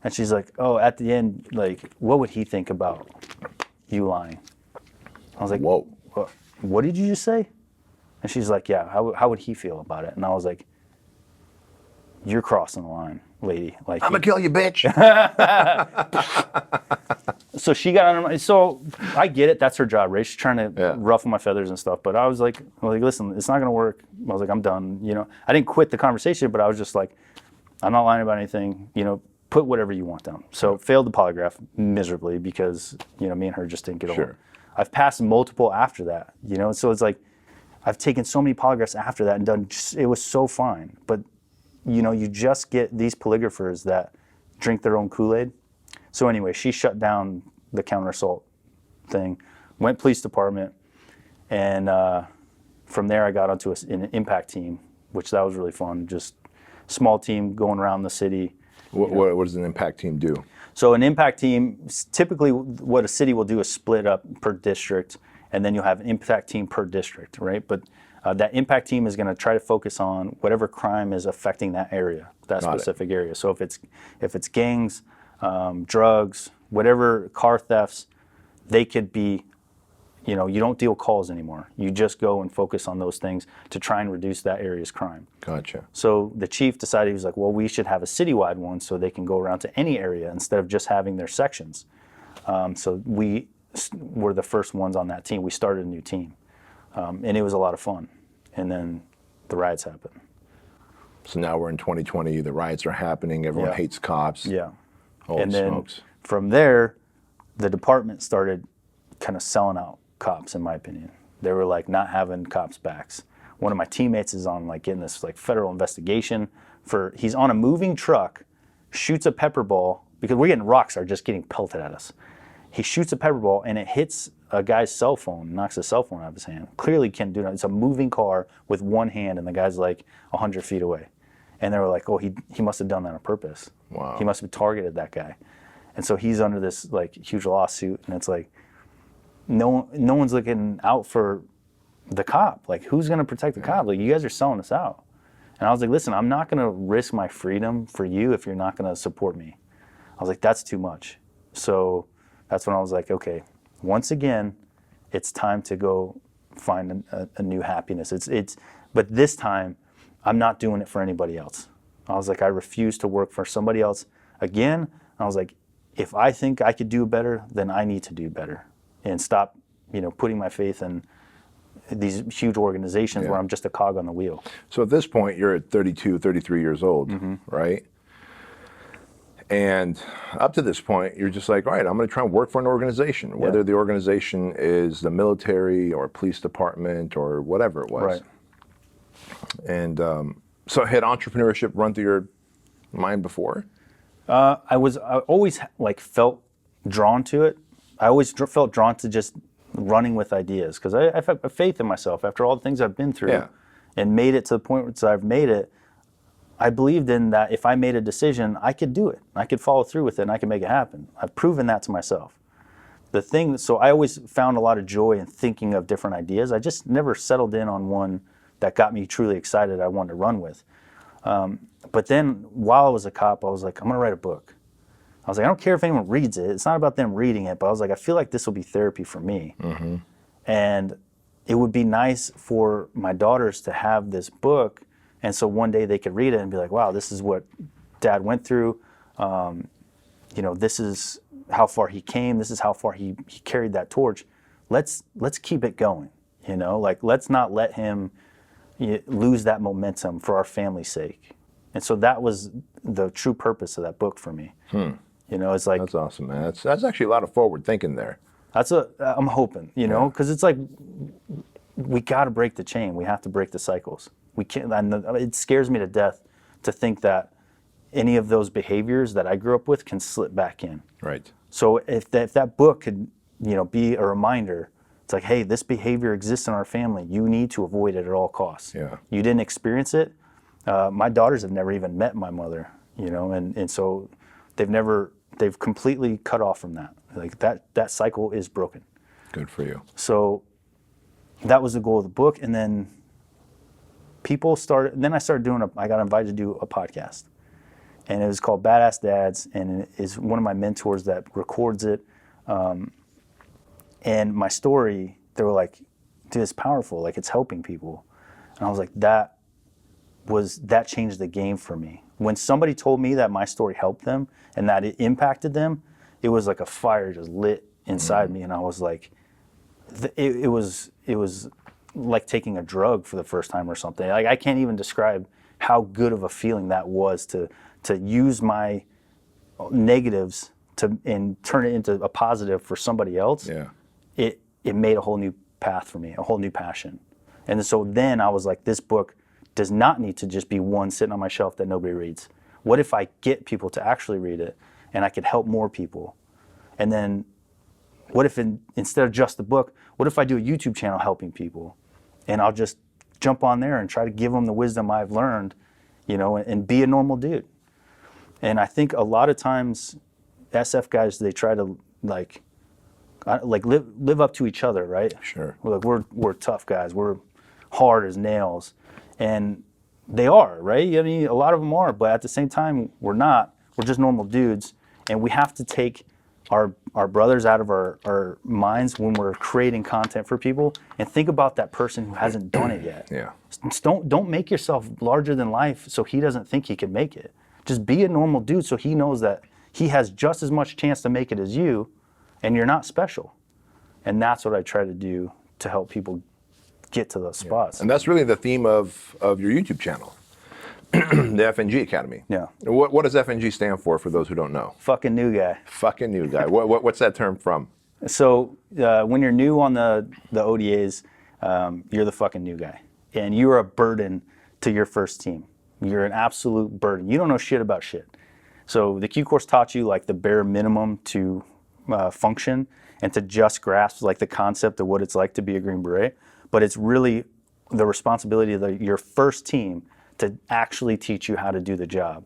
And she's like, "Oh, at the end, like, what would he think about you lying?" I was like, "Whoa, what did you just say?" And she's like, "Yeah, how would he feel about it?" And I was like, "You're crossing the line, lady. Like, I'm gonna kill you, bitch." So she got on my, so I get it. That's her job, right? She's trying to ruffle my feathers and stuff. But I was like, listen, it's not going to work. I was like, I'm done. I didn't quit the conversation, but I was just like, I'm not lying about anything. Put whatever you want down. So failed the polygraph miserably because, me and her just didn't get along. I've passed multiple after that, so it's like, I've taken so many polygraphs after that and done, it was so fine. But, you just get these polygraphers that drink their own Kool-Aid. So anyway, she shut down the counter assault thing, went police department, and from there I got onto an impact team, which that was really fun. Just small team going around the city. What does an impact team do? So an impact team, typically what a city will do is split up per district, and then you'll have an impact team per district, right? But that impact team is going to try to focus on whatever crime is affecting that area, that specific area. So if it's gangs, drugs, whatever, car thefts, they could be, you don't deal calls anymore. You just go and focus on those things to try and reduce that area's crime. Gotcha. So the chief decided, he was like, well, we should have a citywide one so they can go around to any area instead of just having their sections. So we were the first ones on that team. We started a new team, and it was a lot of fun. And then the riots happened. So now we're in 2020, the riots are happening, everyone hates cops. Yeah. Holy and then smokes. From there, the department started kind of selling out cops, in my opinion. They were like not having cops' backs. One of my teammates is on like getting this like federal investigation he's on a moving truck, shoots a pepper ball, because we're getting rocks are just getting pelted at us. He shoots a pepper ball and it hits a guy's cell phone, knocks his cell phone out of his hand. Clearly can't do that. It's a moving car with one hand and the guy's like 100 feet away. And they were like, oh, he must have done that on purpose. Wow. He must have targeted that guy. And so he's under this like huge lawsuit, and it's like no one's looking out for the cop. Like, who's gonna protect the cop? Like, you guys are selling us out. And I was like, listen, I'm not gonna risk my freedom for you if you're not gonna support me. I was like, that's too much. So that's when I was like, okay, once again, it's time to go find a new happiness. But this time, I'm not doing it for anybody else. I was like, I refuse to work for somebody else again. I was like, if I think I could do better, then I need to do better and stop, putting my faith in these huge organizations where I'm just a cog on the wheel. So at this point, you're at 32, 33 years old, right? And up to this point, you're just like, all right, I'm going to try and work for an organization, whether the organization is the military or police department or whatever it was. Right. And so had entrepreneurship run through your mind before? I always like felt drawn to it. I always felt drawn to just running with ideas because I have faith in myself after all the things I've been through and made it to the point where I've made it. I believed in that if I made a decision, I could do it. I could follow through with it and I could make it happen. I've proven that to myself. So I always found a lot of joy in thinking of different ideas. I just never settled in on one that got me truly excited I wanted to run with. But then while I was a cop, I was like, I'm going to write a book. I was like, I don't care if anyone reads it. It's not about them reading it, but I was like, I feel like this will be therapy for me. Mm-hmm. And it would be nice for my daughters to have this book. And so one day they could read it and be like, wow, this is what Dad went through. This is how far he came. This is how far he carried that torch. Let's keep it going. Let's not let him lose that momentum for our family's sake. And so that was the true purpose of that book for me. It's like, that's awesome, man. That's actually a lot of forward thinking there. I'm hoping, because it's like, we got to break the chain. We have to break the cycles. We can't. And it scares me to death to think that any of those behaviors that I grew up with can slip back in. Right. So if that book could, be a reminder, it's like, hey, this behavior exists in our family. You need to avoid it at all costs. Yeah. You didn't experience it. My daughters have never even met my mother, and so they've completely cut off from that. Like that cycle is broken. Good for you. So that was the goal of the book. And then I got invited to do a podcast. And it was called Badass Dads, and it is one of my mentors that records it. And my story, they were like, dude, it's powerful, like it's helping people. And I was like, that changed the game for me. When somebody told me that my story helped them and that it impacted them, it was like a fire just lit inside me. And I was like, it was like taking a drug for the first time or something. Like I can't even describe how good of a feeling that was to use my negatives and turn it into a positive for somebody else. Yeah. It made a whole new path for me, a whole new passion. And so then I was like, this book does not need to just be one sitting on my shelf that nobody reads. What if I get people to actually read it and I could help more people? And then what if instead of just the book, what if I do a YouTube channel helping people? And I'll just jump on there and try to give them the wisdom I've learned, and be a normal dude. And I think a lot of times SF guys, they try to live up to each other, right? Sure. We're tough guys. We're hard as nails. And they are, right? I mean, a lot of them are, but at the same time, we're not. We're just normal dudes. And we have to take our brothers out of our minds when we're creating content for people and think about that person who hasn't done it yet. Yeah. Just don't make yourself larger than life so he doesn't think he can make it. Just be a normal dude so he knows that he has just as much chance to make it as you, and you're not special. And that's what I try to do to help people get to those spots. And that's really the theme of your YouTube channel, the FNG Academy. Yeah. What does FNG stand for those who don't know? Fucking new guy. Fucking new guy. What's that term from? So when you're new on the ODAs, you're the fucking new guy. And you're a burden to your first team. You're an absolute burden. You don't know shit about shit. So the Q course taught you like the bare minimum to function and to just grasp like the concept of what it's like to be a Green Beret. But it's really the responsibility of your first team to actually teach you how to do the job.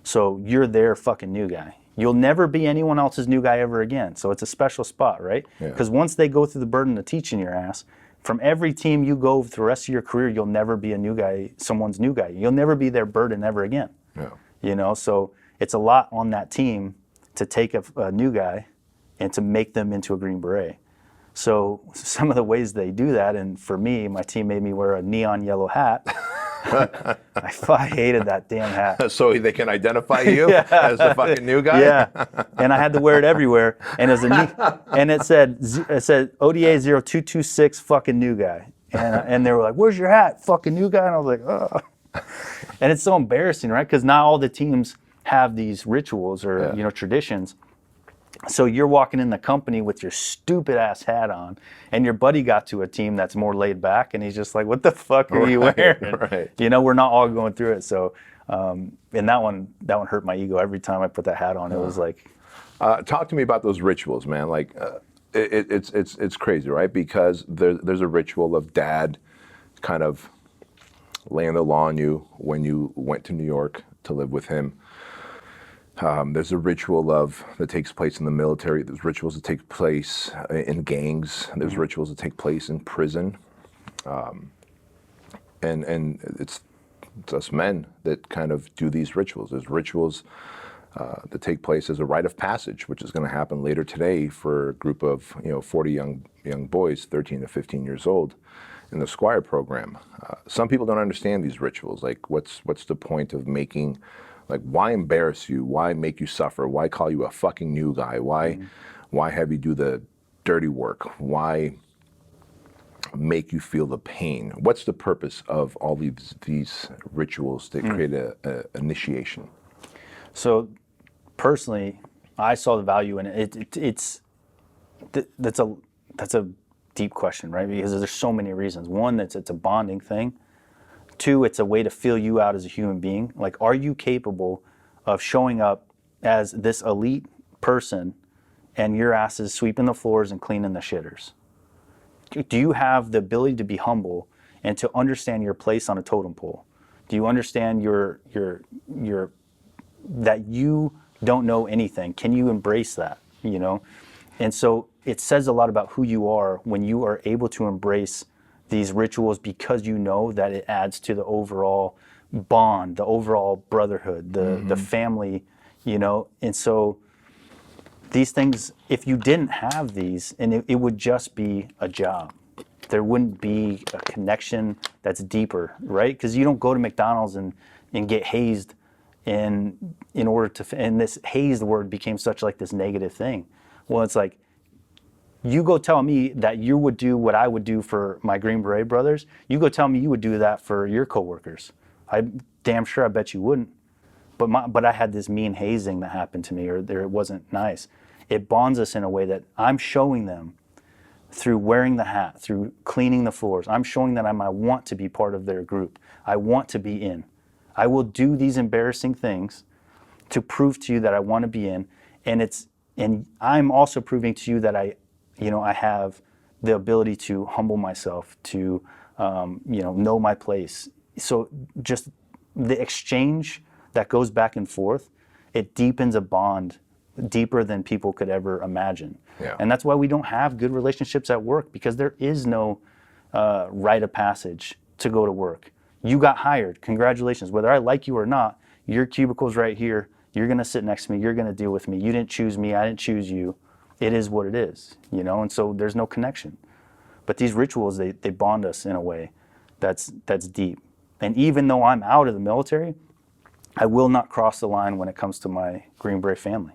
So you're their fucking new guy. You'll never be anyone else's new guy ever again. So it's a special spot, right? Because once they go through the burden of teaching your ass, from every team you go for the rest of your career, you'll never be a new guy, someone's new guy. You'll never be their burden ever again. Yeah. So it's a lot on that team to take a new guy and to make them into a Green Beret. So some of the ways they do that, and for me, my team made me wear a neon yellow hat. I hated that damn hat. So they can identify you as the fucking new guy? Yeah, and I had to wear it everywhere. And it said ODA 0226 fucking new guy. And they were like, where's your hat, fucking new guy? And I was like, oh. And it's so embarrassing, right? Because not all the teams have these rituals or traditions. So you're walking in the company with your stupid ass hat on, and your buddy got to a team that's more laid back, and he's just like, "What the fuck are you wearing?" Right. We're not all going through it. So, and that one hurt my ego every time I put that hat on. It was like, talk to me about those rituals, man. Like, it's crazy, right? Because there's a ritual of dad kind of laying the law on you when you went to New York to live with him. There's a ritual that takes place in the military. There's rituals that take place in gangs. There's rituals that take place in prison. And it's us men that kind of do these rituals. There's rituals that take place as a rite of passage, which is going to happen later today for a group of 40 young boys, 13 to 15 years old, in the Squire Program. Some people don't understand these rituals. Like, what's the point of making, like, why embarrass you? Why make you suffer? Why call you a fucking new guy? Why have you do the dirty work? Why make you feel the pain? What's the purpose of all these rituals that create a initiation? So, personally, I saw the value in it. That's a deep question, right? Because there's so many reasons. One, it's a bonding thing. Two, it's a way to feel you out as a human being. Like, are you capable of showing up as this elite person and your ass is sweeping the floors and cleaning the shitters? Do you have the ability to be humble and to understand your place on a totem pole? Do you understand your that you don't know anything? Can you embrace that? And so it says a lot about who you are when you are able to embrace these rituals, because you know that it adds to the overall bond, the overall brotherhood, the family, And so these things, if you didn't have these, and it would just be a job. There wouldn't be a connection that's deeper, right? Because you don't go to McDonald's and get hazed in order to, and this hazed word became such like this negative thing. Well, it's like, you go tell me that you would do what I would do for my Green Beret brothers. You go tell me you would do that for your coworkers. I'm damn sure I bet you wouldn't. But I had this mean hazing that happened to me, or it wasn't nice. It bonds us in a way that I'm showing them through wearing the hat, through cleaning the floors. I'm showing that I want to be part of their group. I want to be in. I will do these embarrassing things to prove to you that I want to be in. And I'm also proving to you that I have the ability to humble myself, to know my place. So just the exchange that goes back and forth, it deepens a bond deeper than people could ever imagine. Yeah. And that's why we don't have good relationships at work, because there is no rite of passage to go to work. You got hired, congratulations. Whether I like you or not, your cubicle's right here. You're gonna sit next to me, you're gonna deal with me. You didn't choose me, I didn't choose you. It is what it is, and so there's no connection. But these rituals, they bond us in a way that's deep. And even though I'm out of the military, I will not cross the line when it comes to my Green Beret family.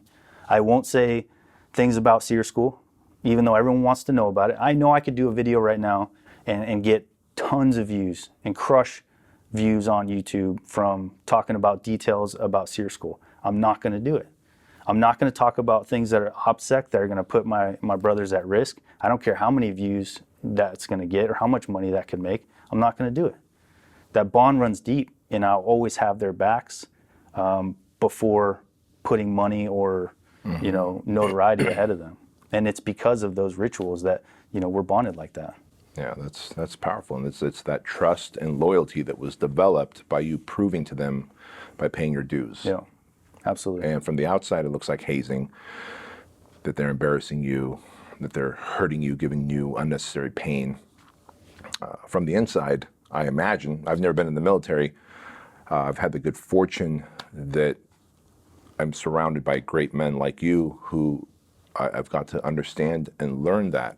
I won't say things about SEER School, even though everyone wants to know about it. I know I could do a video right now and get tons of views and crush views on YouTube from talking about details about SEER School. I'm not gonna do it. I'm not going to talk about things that are OPSEC that are going to put my brothers at risk. I don't care how many views that's going to get or how much money that could make. I'm not going to do it. That bond runs deep, and I'll always have their backs before putting money or notoriety ahead of them. And it's because of those rituals that we're bonded like that. Yeah, that's powerful, and it's that trust and loyalty that was developed by you proving to them by paying your dues. Yeah. Absolutely. And from the outside, it looks like hazing, that they're embarrassing you, that they're hurting you, giving you unnecessary pain. From the inside, I imagine, I've never been in the military, I've had the good fortune that I'm surrounded by great men like you who I've got to understand and learn that.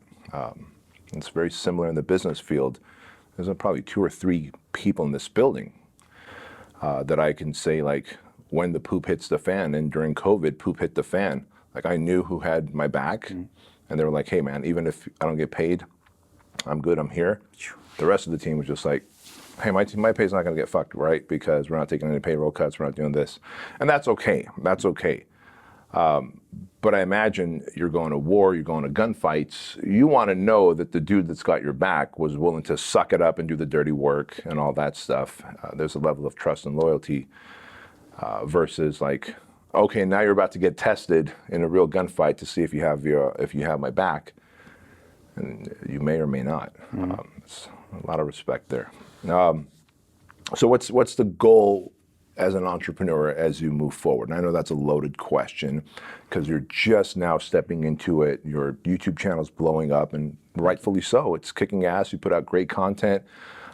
It's very similar in the business field. There's probably 2 or 3 people in this building that I can say, like, when the poop hits the fan, and during COVID, poop hit the fan. Like, I knew who had my back, and they were like, hey man, even if I don't get paid, I'm good, I'm here. The rest of the team was just like, hey, my pay's not gonna get fucked, right? Because we're not taking any payroll cuts, we're not doing this. And that's okay, that's okay. But I imagine you're going to war, you're going to gunfights, you wanna know that the dude that's got your back was willing to suck it up and do the dirty work and all that stuff. There's a level of trust and loyalty. Versus like, okay, now you're about to get tested in a real gunfight to see if you have my back, and you may or may not. It's a lot of respect there. So what's the goal as an entrepreneur as you move forward? And I know that's a loaded question because you're just now stepping into it. Your YouTube channel's blowing up, and rightfully so. It's kicking ass. You put out great content,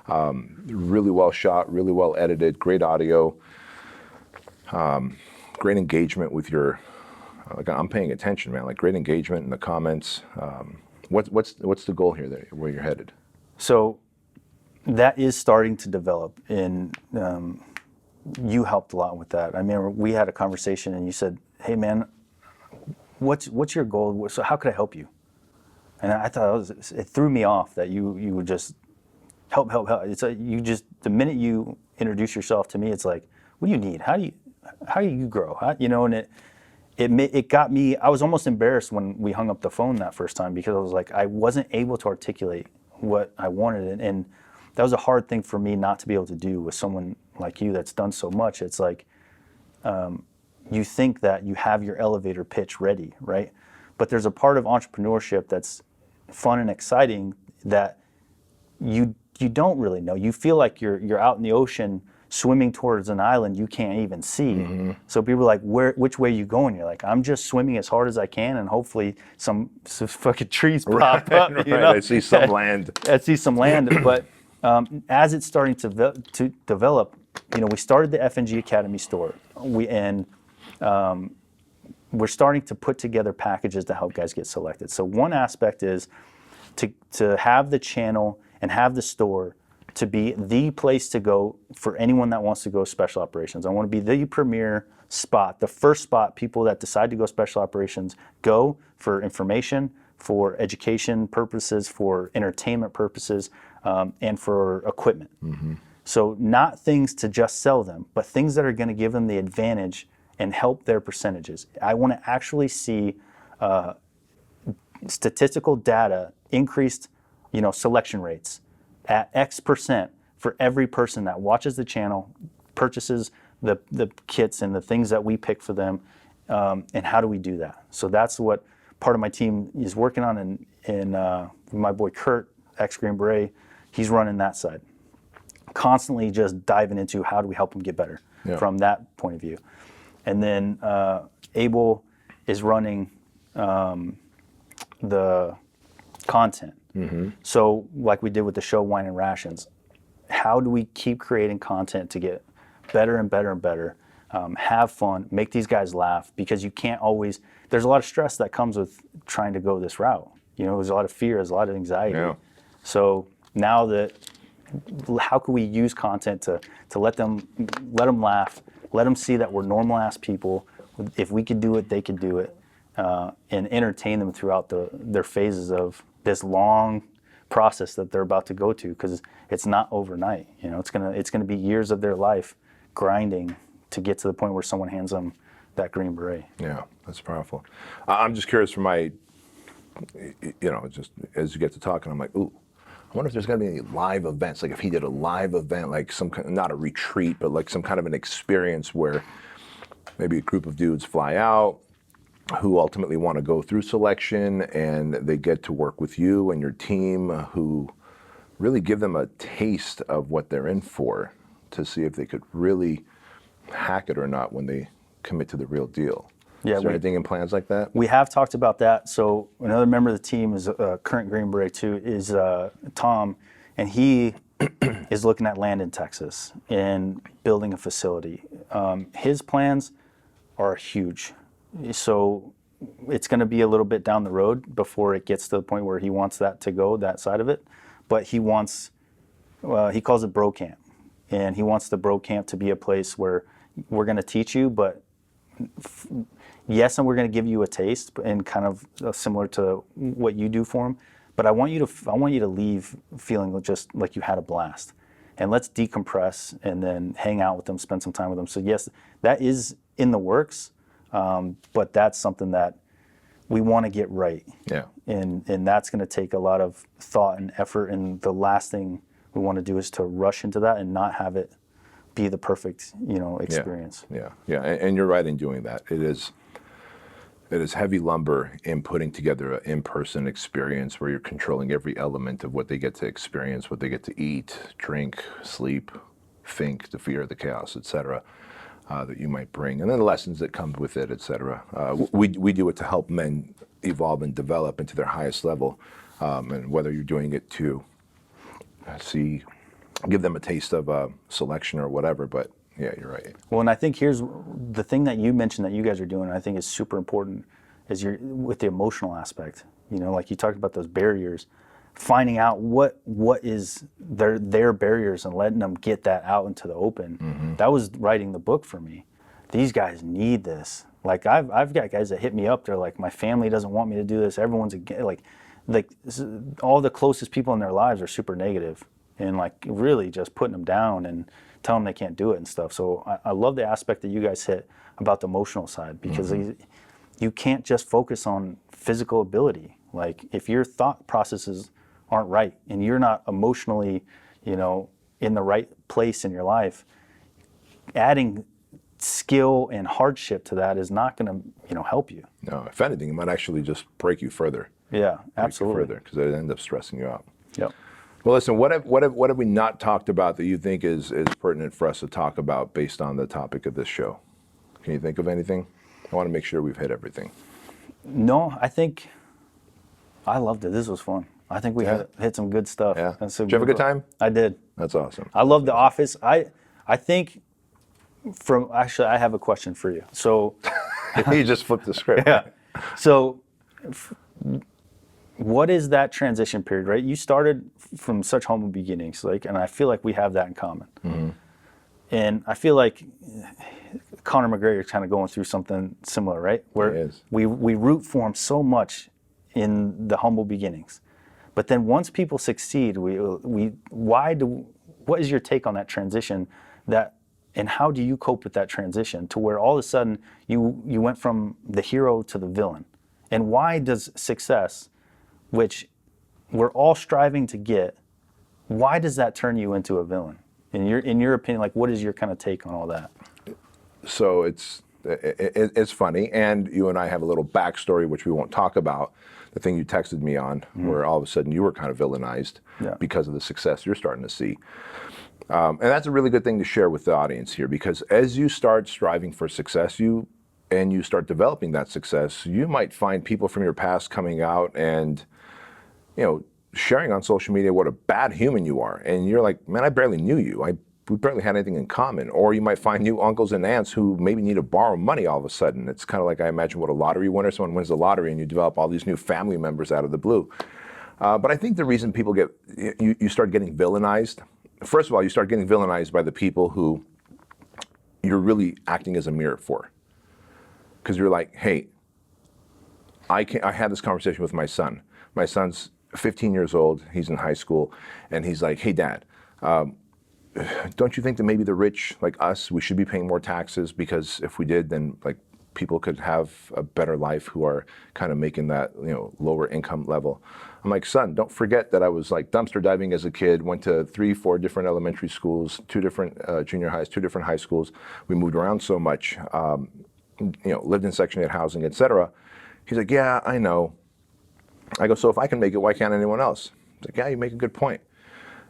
really well shot, really well edited, great audio, great engagement with your. Like, I'm paying attention, man. Like, great engagement in the comments. What's the goal here? Where you're headed? So that is starting to develop, and you helped a lot with that. I remember we had a conversation, and you said, "Hey, man, what's your goal? So how could I help you?" And I thought it threw me off that you would just help. It's like the minute you introduce yourself to me, it's like, what do you need? How do you grow? And it got me. I was almost embarrassed when we hung up the phone that first time, because I was like, I wasn't able to articulate what I wanted, and that was a hard thing for me not to be able to do with someone like you that's done so much. It's like, you think that you have your elevator pitch ready, right? But there's a part of entrepreneurship that's fun and exciting that you don't really know. You feel like you're out in the ocean swimming towards an island you can't even see. Mm-hmm. So people are like, which way are you going? You're like, I'm just swimming as hard as I can, and hopefully some fucking trees pop up. Right. You know? I see some land. I see some land. But as it's starting to develop, we started the FNG Academy store. We're starting to put together packages to help guys get selected. So one aspect is to have the channel and have the store to be the place to go for anyone that wants to go special operations. I want to be the premier spot, the first spot people that decide to go special operations go for information, for education purposes, for entertainment purposes, and for equipment. Mm-hmm. So not things to just sell them, but things that are going to give them the advantage and help their percentages. I want to actually see statistical data, increased selection rates at X percent for every person that watches the channel, purchases the kits and the things that we pick for them, and how do we do that? So that's what part of my team is working on, and my boy Kurt, ex-Green Beret, he's running that side. Constantly just diving into how do we help them get better from that point of view. And then Abel is running the content. Mm-hmm. So like we did with the show Wine and Rations, how do we keep creating content to get better and better and better, have fun, make these guys laugh, because you can't always, there's a lot of stress that comes with trying to go this route. There's a lot of fear, there's a lot of anxiety. Yeah. So now that, how can we use content to let them laugh, let them see that we're normal ass people. If we could do it, they could do it, and entertain them throughout their phases of this long process that they're about to go to, because it's not overnight. It's gonna be years of their life grinding to get to the point where someone hands them that Green Beret. Yeah, that's powerful. I'm just curious for my, just as you get to talking, I'm like, ooh, I wonder if there's going to be any live events, like if he did a live event, like some kind, not a retreat, but like some kind of an experience where maybe a group of dudes fly out who ultimately want to go through selection, and they get to work with you and your team, who really give them a taste of what they're in for, to see if they could really hack it or not when they commit to the real deal. Yeah, is there anything in plans like that? We have talked about that. So another member of the team is current Green Beret too, is Tom, and he is looking at land in Texas and building a facility. His plans are huge. So it's going to be a little bit down the road before it gets to the point where he wants that to go, that side of it. But he wants, he calls it bro camp. And he wants the bro camp to be a place where we're going to teach you, but yes, and we're going to give you a taste, and kind of similar to what you do for them. But I want you to leave feeling just like you had a blast. And let's decompress and then hang out with them, spend some time with them. So yes, that is in the works, but that's something that we want to get right. Yeah. And that's going to take a lot of thought and effort. And the last thing we want to do is to rush into that and not have it be the perfect, experience. Yeah. And you're right in doing that. It is heavy lumber in putting together an in-person experience where you're controlling every element of what they get to experience, what they get to eat, drink, sleep, think, the fear, the chaos, etc., that you might bring, and then the lessons that come with it, etc. We do it to help men evolve and develop into their highest level, and whether you're doing it to give them a taste of selection or whatever, but yeah, you're right. Well, and I think here's the thing that you mentioned that you guys are doing, I think is super important, is you're with the emotional aspect. You know, like you talked about those barriers, finding out what is their barriers and letting them get that out into the open. Mm-hmm. That was writing the book for me. These guys need this. Like I've got guys that hit me up. They're like, my family doesn't want me to do this. Everyone's like all the closest people in their lives are super negative, and like really just putting them down and telling them they can't do it and stuff. So I love the aspect that you guys hit about the emotional side, because mm-hmm. you can't just focus on physical ability. Like if your thought processes aren't right and you're not emotionally, in the right place in your life, adding skill and hardship to that is not going to, help you. No, if anything, it might actually just break you further. Yeah, absolutely. Further, because it ends up stressing you out. Yep. Well, listen, what have we not talked about that you think is pertinent for us to talk about based on the topic of this show? Can you think of anything? I want to make sure we've hit everything. No, I think I loved it. This was fun. I think we hit some good stuff. Yeah. Did you have a good time? I did. That's awesome. I love The Office. I think I have a question for you. So you just flipped the script. Yeah. So what is that transition period, right? You started from such humble beginnings, and I feel like we have that in common. Mm-hmm. And I feel like Conor McGregor is kind of going through something similar, right? Where we root for him so much in the humble beginnings. But then once people succeed, what is your take on that transition, and how do you cope with that transition to where all of a sudden you went from the hero to the villain? And why does success, which we're all striving to get, why does that turn you into a villain? In your opinion, like what is your kind of take on all that? So it's funny, and you and I have a little backstory which we won't talk about. The thing you texted me on, mm-hmm. where all of a sudden you were kind of villainized because of the success you're starting to see. And that's a really good thing to share with the audience here, because as you start striving for success, and you start developing that success, you might find people from your past coming out and, sharing on social media what a bad human you are. And you're like, man, I barely knew you. We barely had anything in common. Or you might find new uncles and aunts who maybe need to borrow money all of a sudden. It's kind of like I imagine what a lottery winner, someone wins the lottery and you develop all these new family members out of the blue. But I think the reason people you start getting villainized, first of all, you start getting villainized by the people who you're really acting as a mirror for. Because you're like, hey, I had this conversation with my son. My son's 15 years old, he's in high school, and he's like, hey, Dad, don't you think that maybe the rich, like us, we should be paying more taxes? Because if we did, then people could have a better life who are kind of making that lower income level. I'm like, son, don't forget that I was dumpster diving as a kid, went to 3-4 different elementary schools, 2 different junior highs, 2 different high schools. We moved around so much, lived in Section 8 housing, etc. He's like, yeah, I know. I go, so if I can make it, why can't anyone else? He's like, yeah, you make a good point.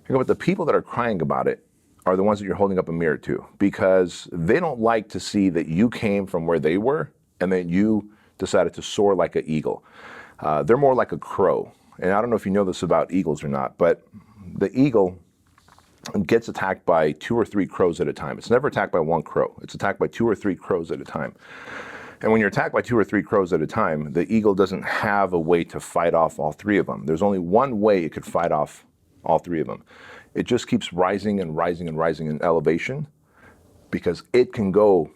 I go, but the people that are crying about it are the ones that you're holding up a mirror to, because they don't like to see that you came from where they were and then you decided to soar like an eagle. They're more like a crow. And I don't know if you know this about eagles or not, but the eagle gets attacked by 2 or 3 crows at a time. It's never attacked by 1 crow. It's attacked by 2 or 3 crows at a time. And when you're attacked by 2 or 3 crows at a time, the eagle doesn't have a way to fight off all 3 of them. There's only one way it could fight off all 3 of them. It just keeps rising and rising and rising in elevation, because it can go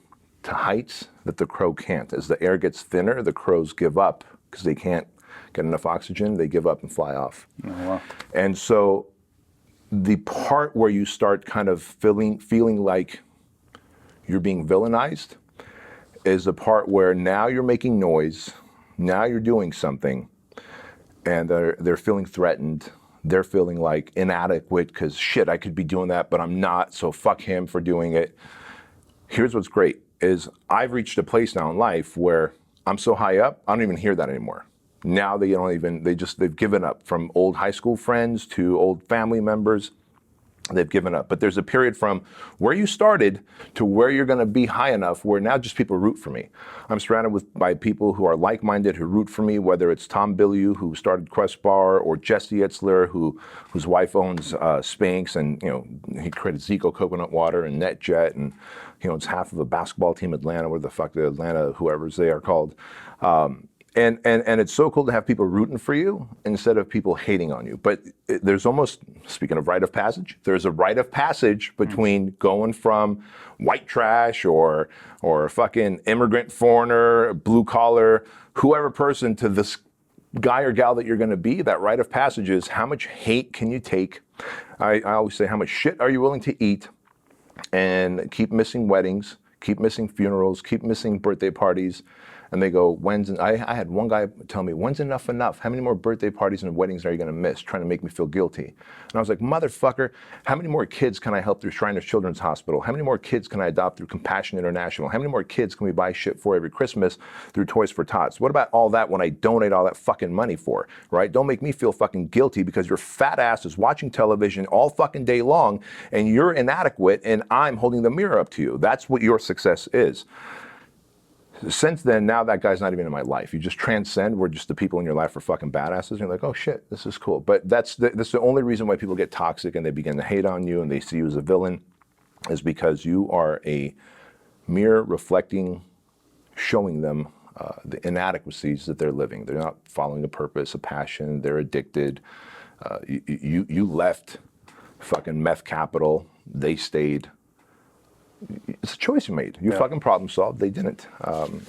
to heights that the crow can't. As the air gets thinner, the crows give up because they can't get enough oxygen. They give up and fly off. Oh, wow. And so the part where you start kind of feeling like you're being villainized is the part where now you're making noise, now you're doing something, and they're feeling threatened. They're feeling like inadequate because shit, I could be doing that, but I'm not, so fuck him for doing it. Here's what's great is I've reached a place now in life where I'm so high up, I don't even hear that anymore. Now they've given up, from old high school friends to old family members. they've given up. But there's a period from where you started to where you're going to be high enough where now just people root for me. I'm surrounded by people who are like-minded, who root for me, whether it's Tom Bilyeu, who started Quest Bar, or Jesse Itzler, whose wife owns Spanx, and he created Zico coconut water and NetJet, and it's half of a basketball team, Atlanta, where the fuck the Atlanta, whoever's they are called. And it's so cool to have people rooting for you instead of people hating on you. But there's almost, speaking of rite of passage, there's a rite of passage between going from white trash or fucking immigrant, foreigner, blue collar, whoever person to this guy or gal that you're going to be. That rite of passage is how much hate can you take? I always say, how much shit are you willing to eat? And keep missing weddings, keep missing funerals, keep missing birthday parties. And they go, I had one guy tell me, when's enough? How many more birthday parties and weddings are you gonna miss? Trying to make me feel guilty. And I was like, motherfucker, how many more kids can I help through Shriners Children's Hospital? How many more kids can I adopt through Compassion International? How many more kids can we buy shit for every Christmas through Toys for Tots? What about all that when I donate all that fucking money for, right? Don't make me feel fucking guilty because your fat ass is watching television all fucking day long and you're inadequate and I'm holding the mirror up to you. That's what your success is. Since then, now that guy's not even in my life. You just transcend where just the people in your life are fucking badasses. And you're like, oh shit, this is cool. But that's the only reason why people get toxic and they begin to hate on you and they see you as a villain is because you are a mirror reflecting, showing them the inadequacies that they're living. They're not following a purpose, a passion. They're addicted. You left fucking meth capital. They stayed. It's a choice you made. You fucking problem solved. They didn't.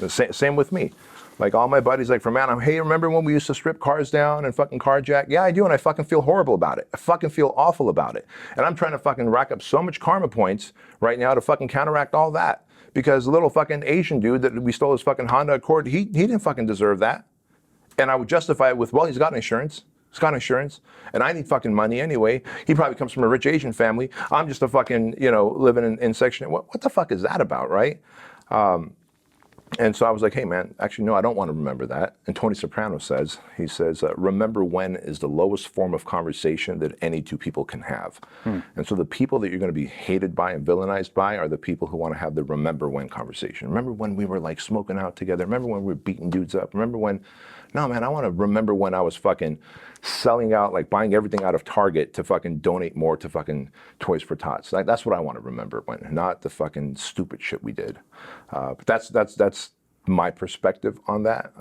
Same with me. Like all my buddies, like from Anaheim, hey, remember when we used to strip cars down and fucking carjack? Yeah, I do, and I fucking feel horrible about it. I fucking feel awful about it. And I'm trying to fucking rack up so much karma points right now to fucking counteract all that. Because the little fucking Asian dude that we stole his fucking Honda Accord, he didn't fucking deserve that. And I would justify it with, well, he's got insurance. He's got insurance, and I need fucking money anyway. He probably comes from a rich Asian family. I'm just a fucking, living in Section 8. What the fuck is that about, right? And so I was like, hey, man, actually, no, I don't want to remember that. And Tony Soprano says, remember when is the lowest form of conversation that any two people can have. And so the people that you're going to be hated by and villainized by are the people who want to have the remember when conversation. Remember when we were like smoking out together? Remember when we were beating dudes up? Remember when, no, man, I want to remember when I was fucking selling out, like buying everything out of Target to fucking donate more to fucking Toys for Tots. That's what I want to remember when, not the fucking stupid shit we did. But that's my perspective on that.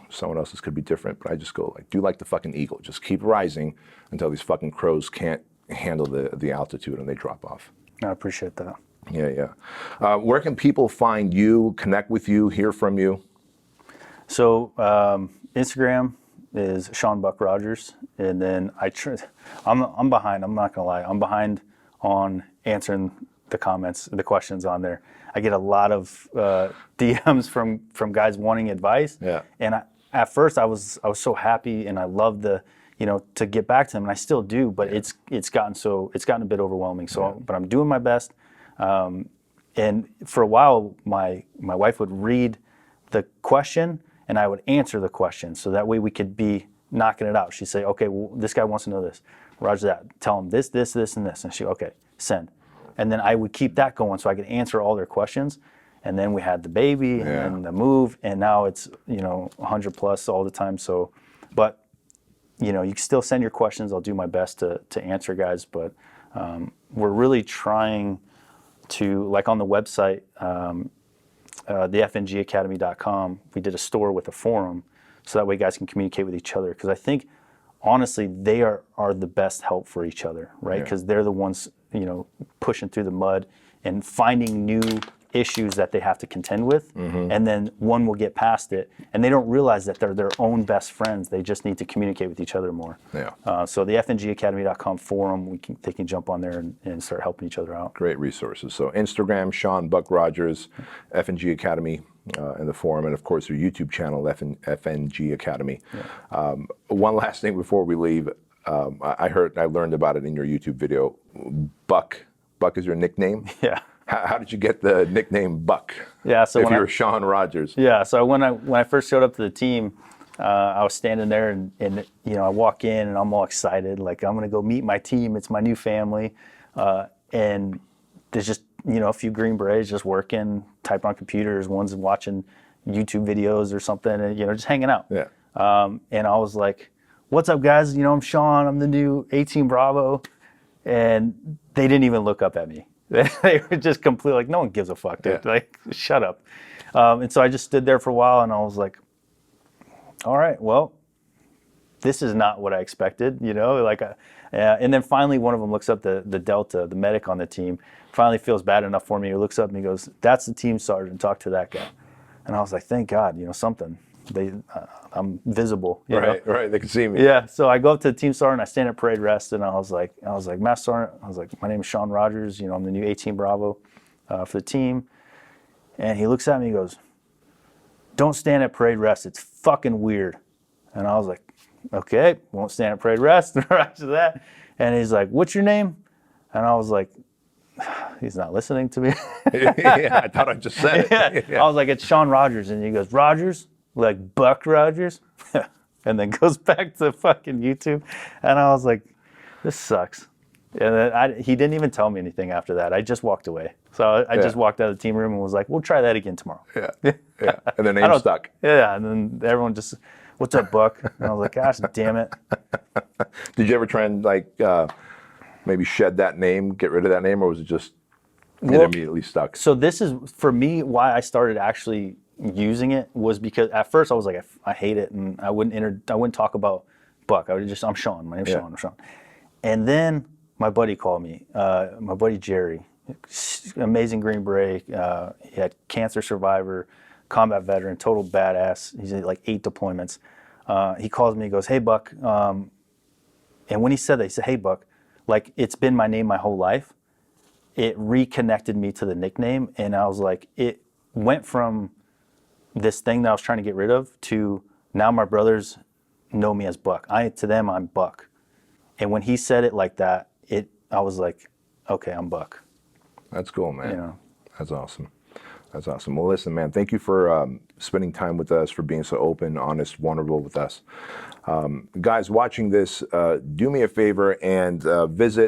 Someone else's could be different, but I just go like, do like the fucking eagle. Just keep rising until these fucking crows can't handle the altitude and they drop off. I appreciate that. Yeah. Where can people find you, connect with you, hear from you? So Instagram is Sean Buck Rogers, and then I'm behind. I'm not gonna lie. I'm behind on answering the questions on there. I get a lot of DMs from guys wanting advice. Yeah. And at first I was so happy, and I loved to get back to them, and I still do. But it's gotten a bit overwhelming. So, but I'm doing my best. And for a while, my wife would read the question, and I would answer the question, so that way we could be knocking it out. She'd say, okay, well, this guy wants to know this. Roger that. Tell him this, this, this, and this. And she, okay, send. And then I would keep that going so I could answer all their questions. And then we had the baby and the move, and now it's 100 plus all the time. So, but you can still send your questions. I'll do my best to answer, guys. But we're really trying to, like on the website, the fngacademy.com, we did a store with a forum so that way guys can communicate with each other. Because I think, honestly, they are the best help for each other, right? Because they're the ones, pushing through the mud and finding new issues that they have to contend with. And then one will get past it. And they don't realize that they're their own best friends. They just need to communicate with each other more. So the fngacademy.com forum, they can jump on there and start helping each other out. Great resources. So Instagram, Sean Buck Rogers, FNG Academy, and the forum, and of course your YouTube channel, FNG Academy. One last thing before we leave. I learned about it in your YouTube video. Buck is your nickname? Yeah. How did you get the nickname Buck? Yeah. So if you're Sean Rogers. Yeah. So when I first showed up to the team, I was standing there and I walk in and I'm all excited, like I'm gonna go meet my team. It's my new family. and there's just, a few Green Berets just working, typing on computers, one's watching YouTube videos or something, and, just hanging out. Yeah. And I was like, what's up, guys? I'm Sean. I'm the new 18 Bravo. And they didn't even look up at me. They were just completely like, no one gives a fuck, dude. Yeah. Like, shut up. And so I just stood there for a while, and I was like, all right, well, this is not what I expected, and then finally one of them looks up, the Delta, the medic on the team, finally feels bad enough for me. He looks up and he goes, that's the team sergeant, talk to that guy. And I was like, thank God, something. I'm visible. Right, they can see me. Yeah, so I go up to the team sergeant, I stand at parade rest, and I was like, Master Sergeant, I was like, my name is Sean Rogers, I'm the new 18 Bravo for the team. And he looks at me and goes, don't stand at parade rest, it's fucking weird. And I was like, okay, won't stand at parade rest. After that, and he's like, what's your name? And I was like, he's not listening to me. Yeah, I thought I just said it. Yeah. I was like, it's Sean Rogers. And he goes, Rogers? Like Buck Rogers? And then goes back to fucking YouTube. And I was like, this sucks. And then he didn't even tell me anything after that. I just walked away. So I just walked out of the team room and was like, we'll try that again tomorrow. Yeah. And the name stuck. Yeah, and then everyone just, what's up, Buck? And I was like, gosh, damn it. Did you ever try and maybe shed that name, get rid of that name, or was it just it immediately stuck? So this is, for me, why I started actually using it was because at first I was like, I hate it, and I wouldn't talk about Buck. I would just, I'm Sean. My name's Sean. I'm Sean. And then my buddy called me, my buddy Jerry, amazing Green Beret. He had cancer survivor, combat veteran, total badass. He's had like 8 deployments. He calls me, he goes, hey, Buck. And when he said that, he said, hey, Buck, like, it's been my name my whole life. It reconnected me to the nickname, and I was like, it went from this thing that I was trying to get rid of to now my brothers know me as Buck. To them, I'm Buck. And when he said it like that, I was like, okay, I'm Buck. That's cool, man. That's awesome. That's awesome. Well, listen, man, thank you for spending time with us, for being so open, honest, vulnerable with us. Guys watching this, do me a favor and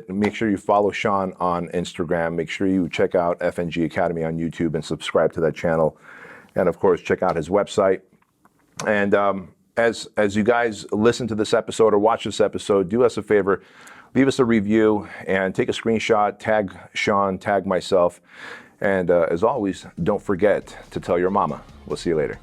make sure you follow Sean on Instagram. Make sure you check out FNG Academy on YouTube and subscribe to that channel. And of course, check out his website. And as you guys listen to this episode or watch this episode, do us a favor, leave us a review and take a screenshot, tag Sean, tag myself. And as always, don't forget to tell your mama. We'll see you later.